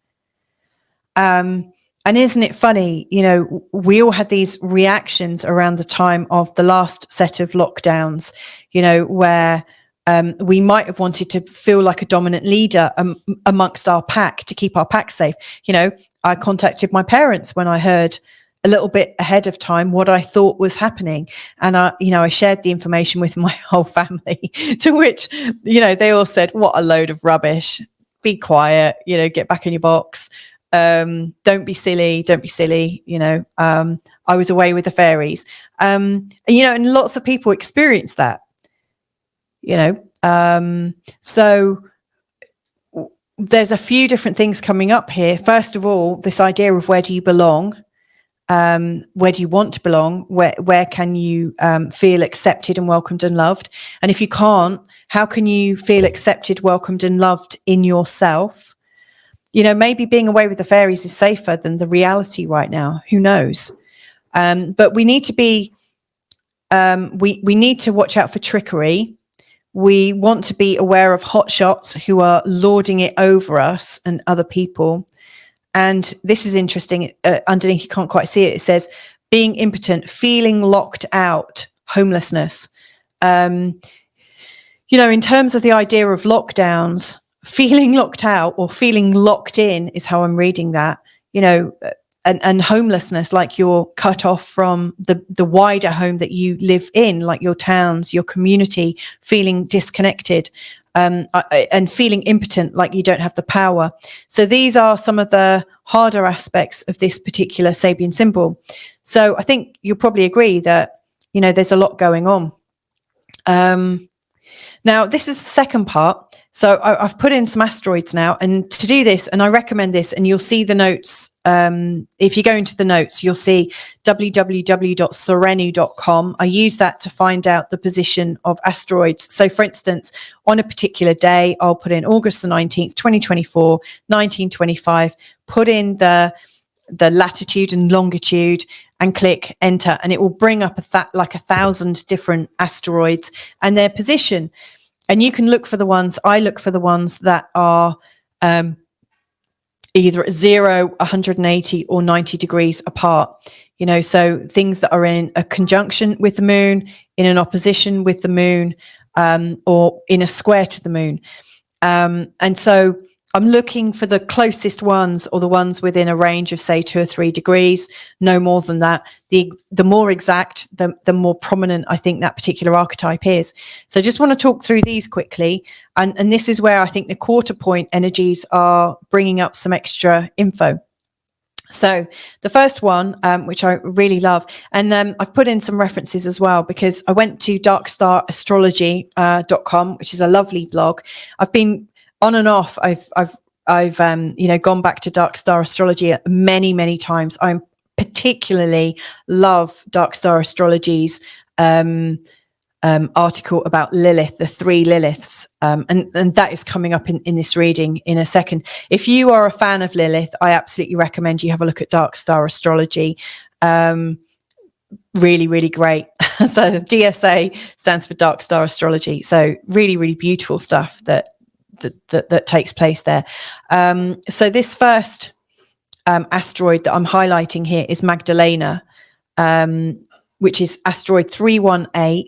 A: And isn't it funny, you know, we all had these reactions around the time of the last set of lockdowns, you know, where we might have wanted to feel like a dominant leader amongst our pack to keep our pack safe. You know, I contacted my parents when I heard a little bit ahead of time what I thought was happening. And I shared the information with my whole family, to which, you know, they all said, what a load of rubbish. Be quiet, you know, get back in your box. Don't be silly. You know, I was away with the fairies. And, you know, and lots of people experience that, you know. So there's a few different things coming up here. First of all, this idea of where do you belong? Where do you want to belong? Where can you feel accepted and welcomed and loved? And if you can't, how can you feel accepted, welcomed and loved in yourself? You know, maybe being away with the fairies is safer than the reality right now. Who knows? But we need to be, we need to watch out for trickery. We want to be aware of hotshots who are lording it over us and other people. And this is interesting. Underneath, you can't quite see it. It says, being impotent, feeling locked out, homelessness. You know, in terms of the idea of lockdowns, feeling locked out or feeling locked in is how I'm reading that, you know, and homelessness, like you're cut off from the wider home that you live in, like your towns, your community, feeling disconnected. And feeling impotent, like you don't have the power. So these are some of the harder aspects of this particular Sabian symbol. So I think you'll probably agree that, you know, there's a lot going on. Now, this is the second part. So I've put in some asteroids now, and to do this, and I recommend this, and you'll see the notes. If you go into the notes, you'll see www.serenu.com. I use that to find out the position of asteroids. So for instance, on a particular day, I'll put in August the 19th, 2024, 1925, put in the latitude and longitude and click enter, and it will bring up like 1,000 different asteroids and their position. And you can look for the ones, I look for the ones that are either at 0, 180 or 90 degrees apart. You know, so things that are in a conjunction with the moon, in an opposition with the moon, or in a square to the moon. And so I'm looking for the closest ones, or the ones within a range of, say, 2 or 3 degrees, no more than that. The more exact, the more prominent I think that particular archetype is. So I just want to talk through these quickly. And this is where I think the quarter point energies are bringing up some extra info. So the first one, which I really love, and I've put in some references as well, because I went to darkstarastrology.com, which is a lovely blog. I've been on and off. I've you know, gone back to Dark Star Astrology many times. I particularly love Dark Star Astrology's article about Lilith, the 3 Liliths, and that is coming up in this reading in a second. If you are a fan of Lilith, I absolutely recommend you have a look at Dark Star Astrology. Really great. So DSA stands for Dark Star Astrology. So really beautiful stuff that takes place there. So this first asteroid that I'm highlighting here is Magdalena, which is asteroid 318,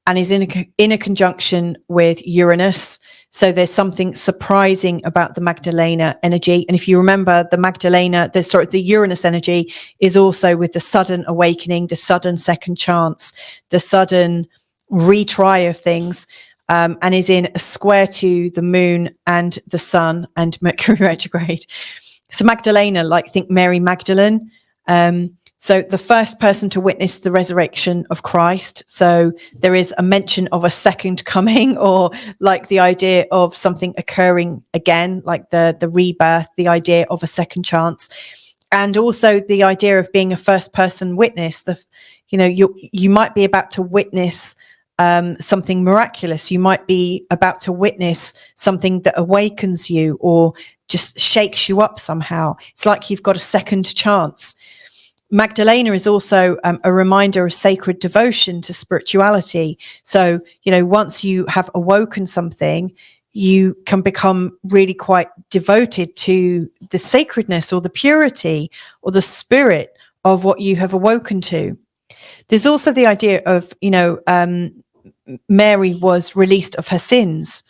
A: and is in a conjunction with Uranus. So there's something surprising about the Magdalena energy. And if you remember, the Uranus energy is also with the sudden awakening, the sudden second chance, the sudden retry of things, and is in a square to the moon and the sun and Mercury retrograde. So Magdalena, like think Mary Magdalene. So the first person to witness the resurrection of Christ. So there is a mention of a second coming, or like the idea of something occurring again, like the rebirth, the idea of a second chance. And also the idea of being a first person witness. You might be about to witness something miraculous. You might be about to witness something that awakens you or just shakes you up somehow. It's like you've got a second chance. Magdalena is also a reminder of sacred devotion to spirituality. So, once you have awoken something, you can become really quite devoted to the sacredness or the purity or the spirit of what you have awoken to. There's also the idea of, Mary was released of her sins.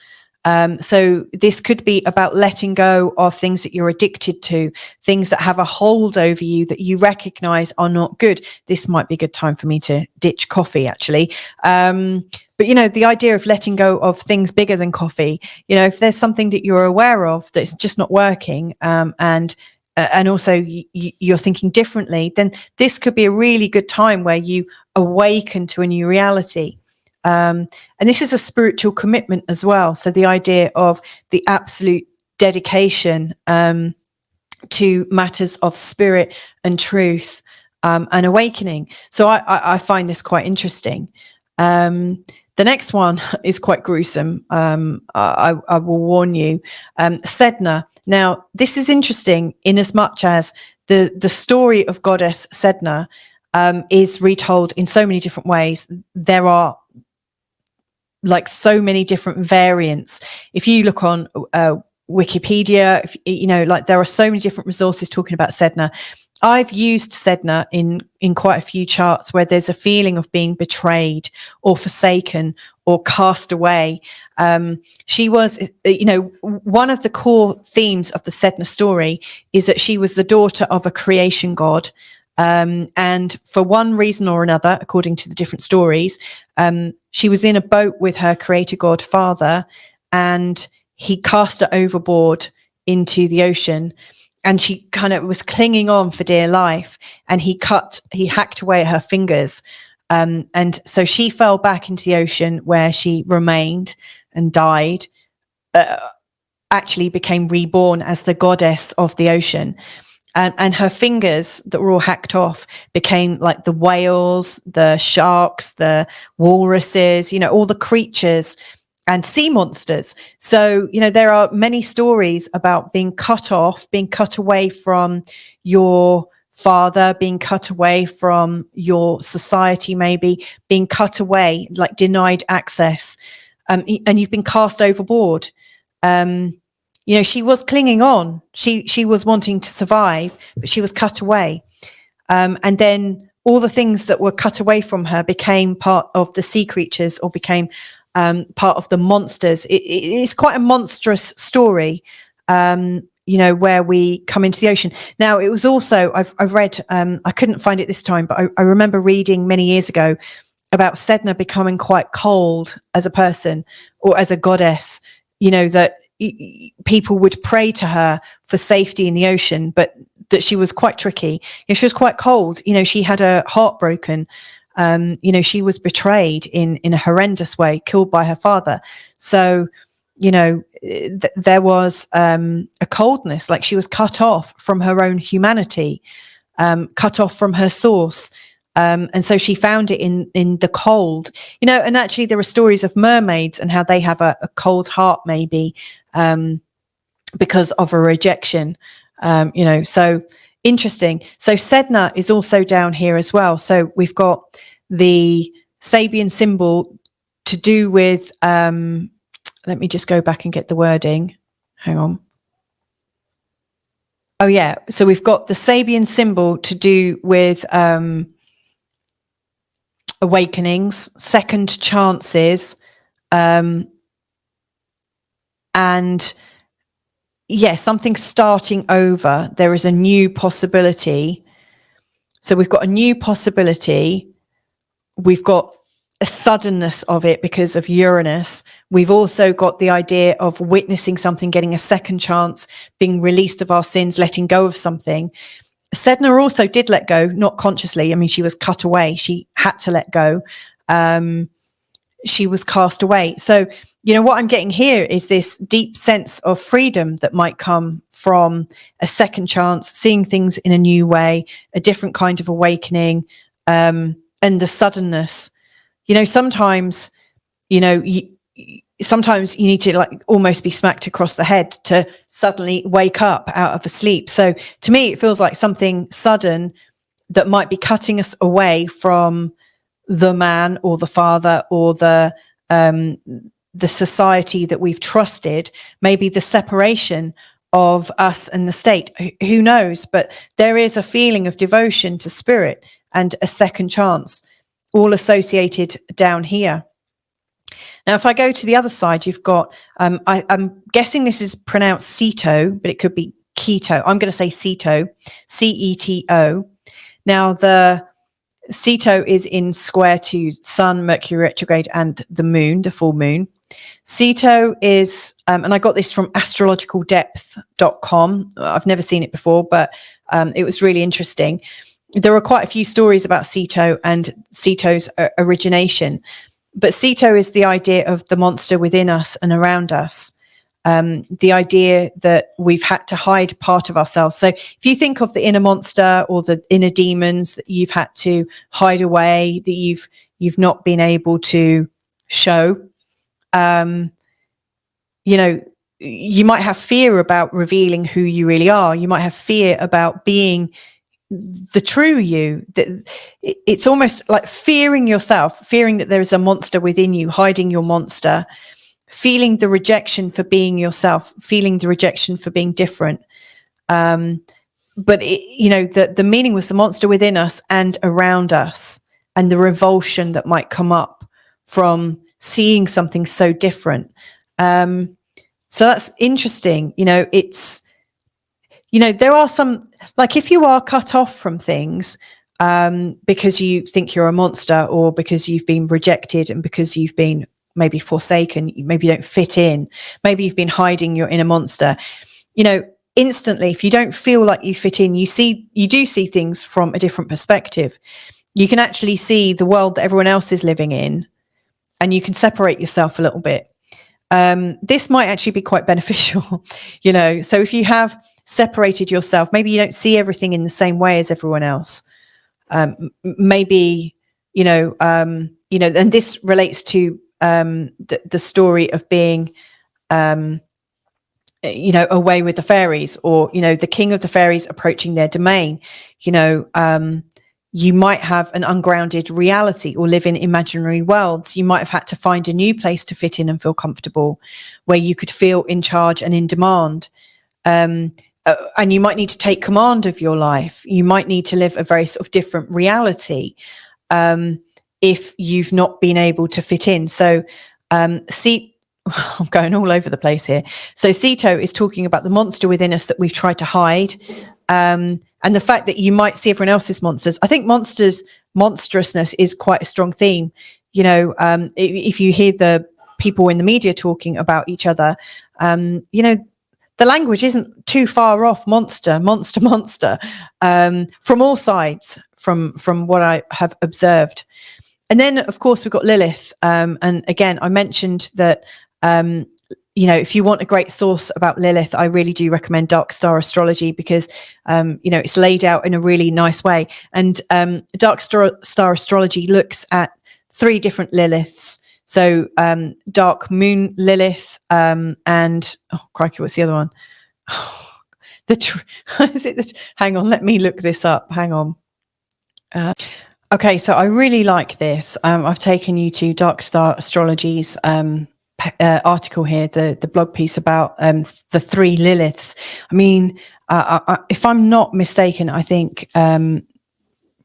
A: So this could be about letting go of things that you're addicted to, things that have a hold over you that you recognize are not good. This might be a good time for me to ditch coffee, actually. But, the idea of letting go of things bigger than coffee, if there's something that you're aware of that's just not working, and also you're thinking differently, then this could be a really good time where you awaken to a new reality. And this is a spiritual commitment as well. So the idea of the absolute dedication to matters of spirit and truth and awakening. So I find this quite interesting. The next one is quite gruesome. I will warn you. Sedna. Now, this is interesting in as much as the story of goddess Sedna is retold in so many different ways. There are like so many different variants. If you look on Wikipedia, there are so many different resources talking about Sedna. I've used Sedna in quite a few charts where there's a feeling of being betrayed or forsaken or cast away. She was, one of the core themes of the Sedna story is that she was the daughter of a creation god. And for one reason or another, according to the different stories, she was in a boat with her creator god father, and he cast her overboard into the ocean, and she kind of was clinging on for dear life, and he hacked away at her fingers. And so she fell back into the ocean, where she remained and died, actually became reborn as the goddess of the ocean. And her fingers that were all hacked off became like the whales, the sharks, the walruses, all the creatures and sea monsters. So, there are many stories about being cut off, being cut away from your father, being cut away from your society, maybe being cut away, like denied access, and you've been cast overboard. She was clinging on. She was wanting to survive, but she was cut away. And then all the things that were cut away from her became part of the sea creatures, or became part of the monsters. It's quite a monstrous story, where we come into the ocean. Now, it was also, I've read, I couldn't find it this time, but I remember reading many years ago about Sedna becoming quite cold as a person or as a goddess, that people would pray to her for safety in the ocean, but that she was quite tricky. She was quite cold. She had her heart broken. She was betrayed in a horrendous way, killed by her father. So, there was a coldness, like she was cut off from her own humanity, cut off from her source. And so she found it in the cold, and actually there are stories of mermaids and how they have a cold heart, maybe, because of a rejection, so interesting. So Sedna is also down here as well. So we've got the Sabian symbol to do with, let me just go back and get the wording. Hang on. Oh yeah. So we've got the Sabian symbol to do with, awakenings, second chances, and yeah, something starting over. There is a new possibility. So we've got a new possibility. We've got a suddenness of it because of Uranus. We've also got the idea of witnessing something, getting a second chance, being released of our sins, letting go of something. Sedna also did let go, not consciously. I mean, she was cut away. She had to let go. She was cast away. So, you know, what I'm getting here is this deep sense of freedom that might come from a second chance, seeing things in a new way, a different kind of awakening, and the suddenness. You know, sometimes, you know, sometimes you need to like almost be smacked across the head to suddenly wake up out of a sleep. So to me, it feels like something sudden that might be cutting us away from the man or the father or the society that we've trusted, maybe the separation of us and the state. Who knows? But there is a feeling of devotion to spirit and a second chance, all associated down here. Now, if I go to the other side, you've got, I'm guessing this is pronounced Ceto, but it could be keto. I'm going to say Ceto, C-E-T-O. Now, the Ceto is in square to Sun, Mercury retrograde, and the moon, the full moon. Ceto is, and I got this from astrologicaldepth.com. I've never seen it before, but it was really interesting. There are quite a few stories about Ceto and Ceto's origination. But Ceto is the idea of the monster within us and around us. The idea that we've had to hide part of ourselves. So if you think of the inner monster or the inner demons that you've had to hide away, that you've not been able to show, you know, you might have fear about revealing who you really are. You might have fear about being the true you. It's almost like fearing yourself, fearing that there is a monster within you, hiding your monster, feeling the rejection for being yourself, feeling the rejection for being different. But you know, the meaning was the monster within us and around us, and the revulsion that might come up from seeing something so different. So that's interesting. You know, it's, you know, there are some, like if you are cut off from things because you think you're a monster, or because you've been rejected, and because you've been maybe forsaken, maybe you don't fit in, maybe you've been hiding your inner monster, you know, instantly, if you don't feel like you fit in, you do see things from a different perspective. You can actually see the world that everyone else is living in, and you can separate yourself a little bit. This might actually be quite beneficial, you know. So if you have separated yourself, maybe you don't see everything in the same way as everyone else. Maybe, you know, and this relates to the story of being, you know, away with the fairies, or, you know, the king of the fairies approaching their domain. You know, you might have an ungrounded reality, or live in imaginary worlds. You might have had to find a new place to fit in and feel comfortable, where you could feel in charge and in demand. And you might need to take command of your life. You might need to live a very sort of different reality if you've not been able to fit in. So I'm going all over the place here. So Ceto is talking about the monster within us that we've tried to hide, and the fact that you might see everyone else's monsters. I think monstrousness is quite a strong theme. You know, if you hear the people in the media talking about each other, you know, the language isn't too far off. Monster, from all sides, from what I have observed. And then, of course, we've got Lilith. And again, I mentioned that, you know, if you want a great source about Lilith, I really do recommend Dark Star Astrology, because, you know, it's laid out in a really nice way. And Dark Star Astrology looks at 3 different Liliths. So Dark Moon Lilith, and oh crikey, what's the other one? Hang on, let me look this up. Hang on. Okay, so I really like this. I've taken you to Dark Star Astrology's article here, the blog piece about the 3 Liliths. I mean, if I'm not mistaken, I think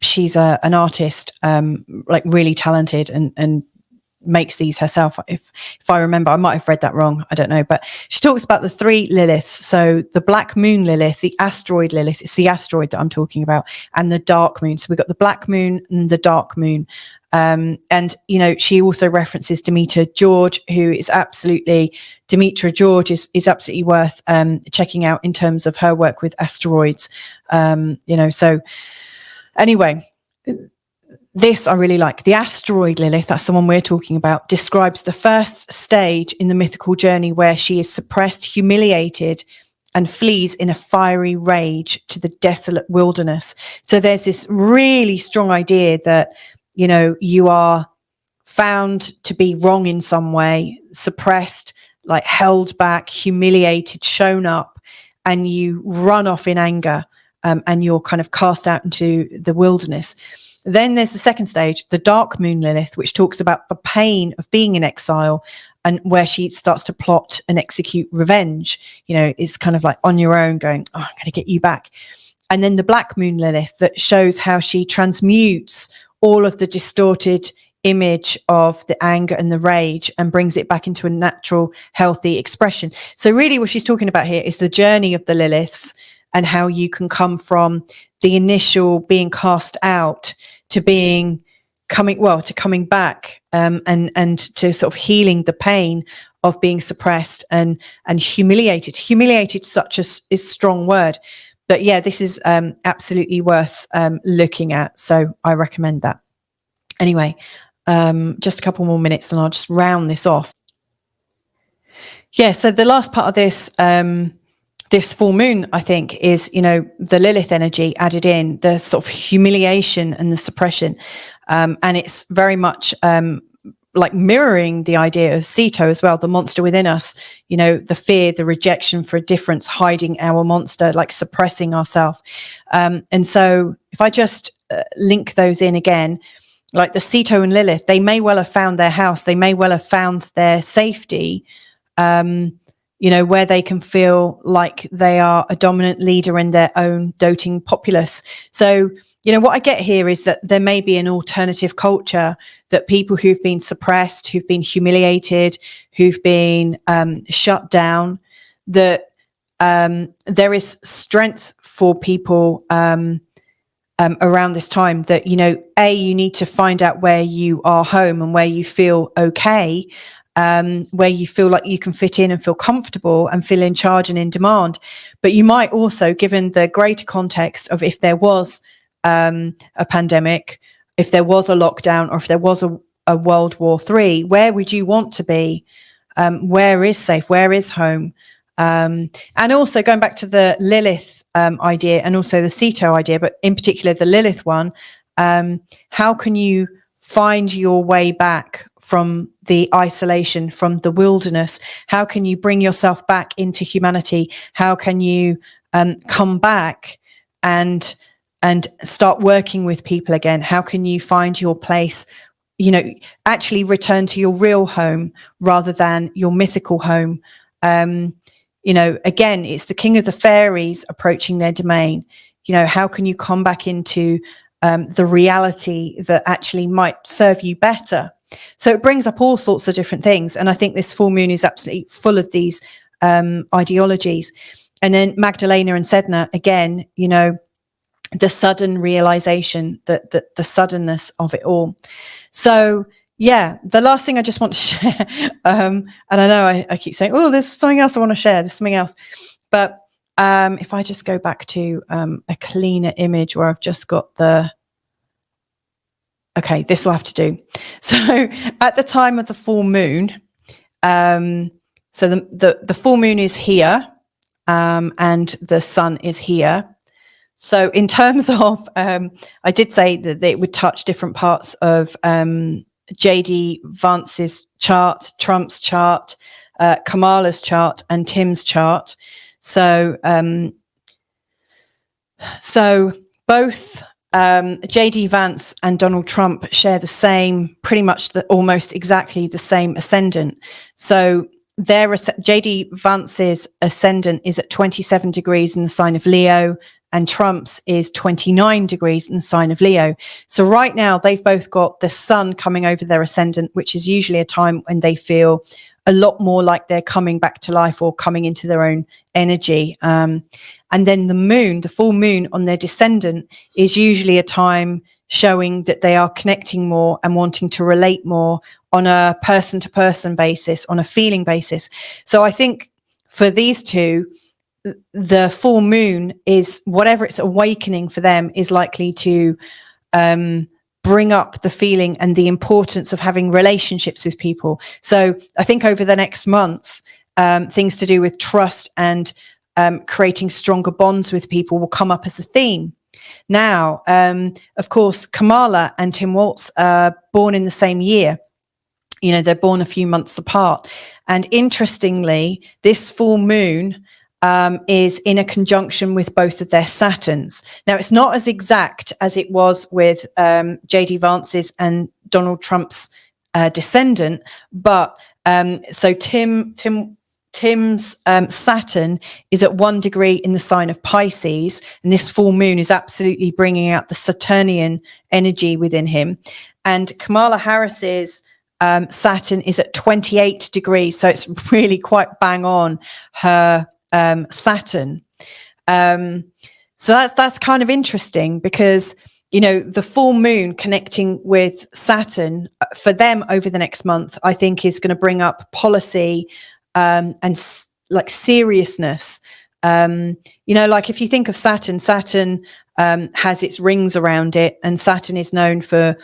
A: she's an artist, like really talented, and makes these herself. If I remember, I might have read that wrong, I don't know, but she talks about the 3 Liliths. So the black moon Lilith, the asteroid Lilith, it's the asteroid that I'm talking about, and the dark moon. So we've got the black moon and the dark moon. And you know, she also references Demeter George, who is absolutely, Demetra George is absolutely worth checking out in terms of her work with asteroids. You know, so anyway, this I really like. The asteroid Lilith, that's the one we're talking about, describes the first stage in the mythical journey where she is suppressed, humiliated, and flees in a fiery rage to the desolate wilderness. So there's this really strong idea that, you know, you are found to be wrong in some way, suppressed, like held back, humiliated, shown up, and you run off in anger, and you're kind of cast out into the wilderness. Then there's the second stage, the dark moon Lilith, which talks about the pain of being in exile, and where she starts to plot and execute revenge. You know, it's kind of like on your own going, oh, I'm going to get you back. And then the black moon Lilith, that shows how she transmutes all of the distorted image of the anger and the rage and brings it back into a natural, healthy expression. So really what she's talking about here is the journey of the Liliths, and how you can come from the initial being cast out to coming back, and to sort of healing the pain of being suppressed and humiliated. Humiliated, such as is strong word, but yeah, this is absolutely worth looking at. So I recommend that. Anyway, just a couple more minutes and I'll just round this off. Yeah, so the last part of this this full moon, I think, is, you know, the Lilith energy added in, the sort of humiliation and the suppression. And it's very much like mirroring the idea of Ceto as well, the monster within us, you know, the fear, the rejection for a difference, hiding our monster, like suppressing ourselves. And so if I just link those in again, like the Ceto and Lilith, they may well have found their house, they may well have found their safety, you know, where they can feel like they are a dominant leader in their own doting populace. So, you know, what I get here is that there may be an alternative culture, that people who've been suppressed, who've been humiliated, who've been shut down, that there is strength for people around this time, that, you know, you need to find out where you are home and where you feel okay, where you feel like you can fit in and feel comfortable and feel in charge and in demand. But you might also, given the greater context of if there was a pandemic, if there was a lockdown, or if there was a World War III, where would you want to be? Where is safe? Where is home? And also going back to the Lilith idea, and also the Ceto idea, but in particular the Lilith one, how can you find your way back from the isolation, from the wilderness? How can you bring yourself back into humanity? How can you come back and start working with people again? How can you find your place, you know, actually return to your real home rather than your mythical home? You know, again, it's the king of the fairies approaching their domain. You know, how can you come back into the reality that actually might serve you better? So it brings up all sorts of different things. And I think this full moon is absolutely full of these ideologies. And then Magdalena and Sedna, again, you know, the sudden realization, that the suddenness of it all. So yeah, the last thing I just want to share, and I know I keep saying, oh, there's something else I want to share, there's something else. But if I just go back to a cleaner image where I've just got the, okay, this will have to do. So at the time of the full moon, so the full moon is here, and the sun is here. So in terms of, I did say that it would touch different parts of JD Vance's chart, Trump's chart, Kamala's chart, and Tim's chart. So both JD Vance and Donald Trump share the same, pretty much almost exactly the same ascendant. So JD Vance's ascendant is at 27 degrees in the sign of Leo, and Trump's is 29 degrees in the sign of Leo. So right now they've both got the sun coming over their ascendant, which is usually a time when they feel a lot more like they're coming back to life or coming into their own energy. And then the moon, the full moon on their descendant, is usually a time showing that they are connecting more and wanting to relate more on a person-to-person basis, on a feeling basis. So I think for these two, the full moon is whatever it's awakening for them is likely to bring up the feeling and the importance of having relationships with people. So I think over the next month, things to do with trust and creating stronger bonds with people will come up as a theme. Now, of course, Kamala and Tim Walz are born in the same year. You know, they're born a few months apart. And interestingly, this full moon is in a conjunction with both of their Saturns. Now, it's not as exact as it was with JD Vance's and Donald Trump's descendant, but so Tim's Saturn is at 1 degree in the sign of Pisces, and this full moon is absolutely bringing out the Saturnian energy within him. And Kamala Harris's Saturn is at 28 degrees, so it's really quite bang on her Saturn. So that's kind of interesting because, you know, the full moon connecting with Saturn for them over the next month, I think is going to bring up policy and like seriousness. You know, like if you think of Saturn has its rings around it, and Saturn is known for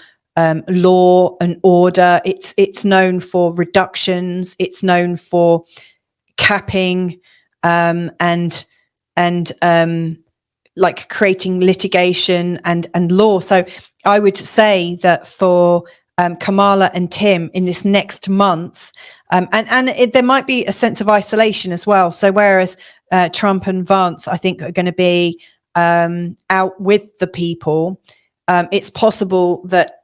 A: law and order. It's known for reductions. It's known for capping and like creating litigation and law. So I would say that for Kamala and Tim in this next month, there might be a sense of isolation as well. So whereas Trump and Vance, I think, are going to be out with the people, it's possible that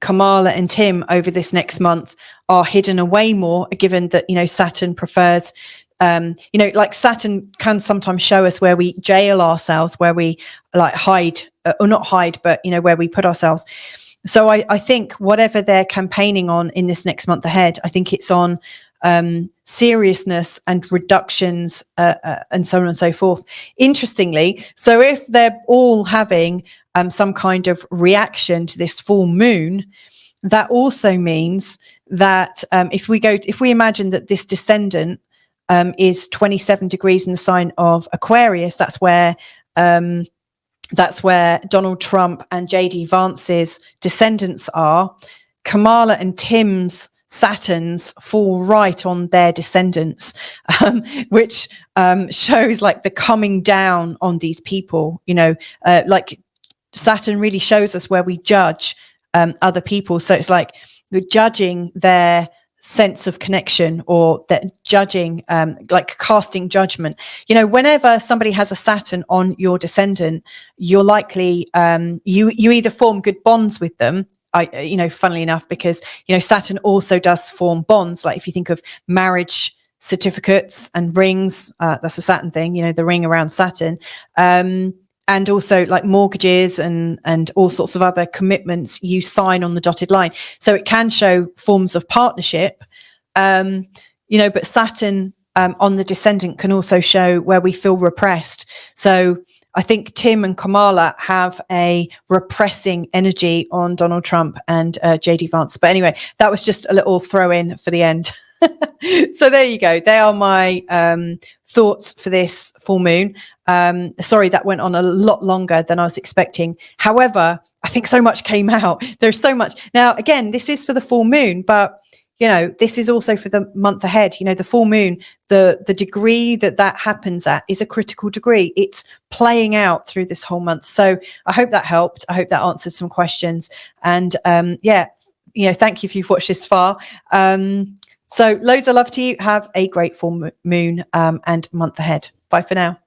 A: Kamala and Tim over this next month are hidden away more, given that, you know, Saturn prefers, you know, like Saturn can sometimes show us where we jail ourselves, where we like hide, or not hide, but, you know, where we put ourselves. So I think whatever they're campaigning on in this next month ahead, I think it's on seriousness and reductions and so on and so forth. Interestingly, so if they're all having some kind of reaction to this full moon, that also means that if we imagine that this descendant is 27 degrees in the sign of Aquarius, that's where Donald Trump and JD Vance's descendants are. Kamala and Tim's Saturns fall right on their descendants, which shows like the coming down on these people. You know, like Saturn really shows us where we judge other people. So it's like we're judging their sense of connection, or that judging, like casting judgment. You know, whenever somebody has a Saturn on your descendant, you're likely you either form good bonds with them. You know, funnily enough, because, you know, Saturn also does form bonds. Like if you think of marriage certificates and rings, that's a Saturn thing, you know, the ring around Saturn. And also like mortgages and all sorts of other commitments you sign on the dotted line. So it can show forms of partnership, you know, but Saturn on the descendant can also show where we feel repressed. So I think Tim and Kamala have a repressing energy on Donald Trump and JD Vance. But anyway, that was just a little throw in for the end. So there you go. They are my thoughts for this full moon. Sorry, that went on a lot longer than I was expecting. However, I think so much came out. There's so much. Now, again, this is for the full moon, but, you know, this is also for the month ahead. You know, the full moon, the degree that happens at is a critical degree. It's playing out through this whole month. So I hope that helped. I hope that answered some questions. And yeah, you know, thank you if you've watched this far. So loads of love to you. Have a great full moon and month ahead. Bye for now.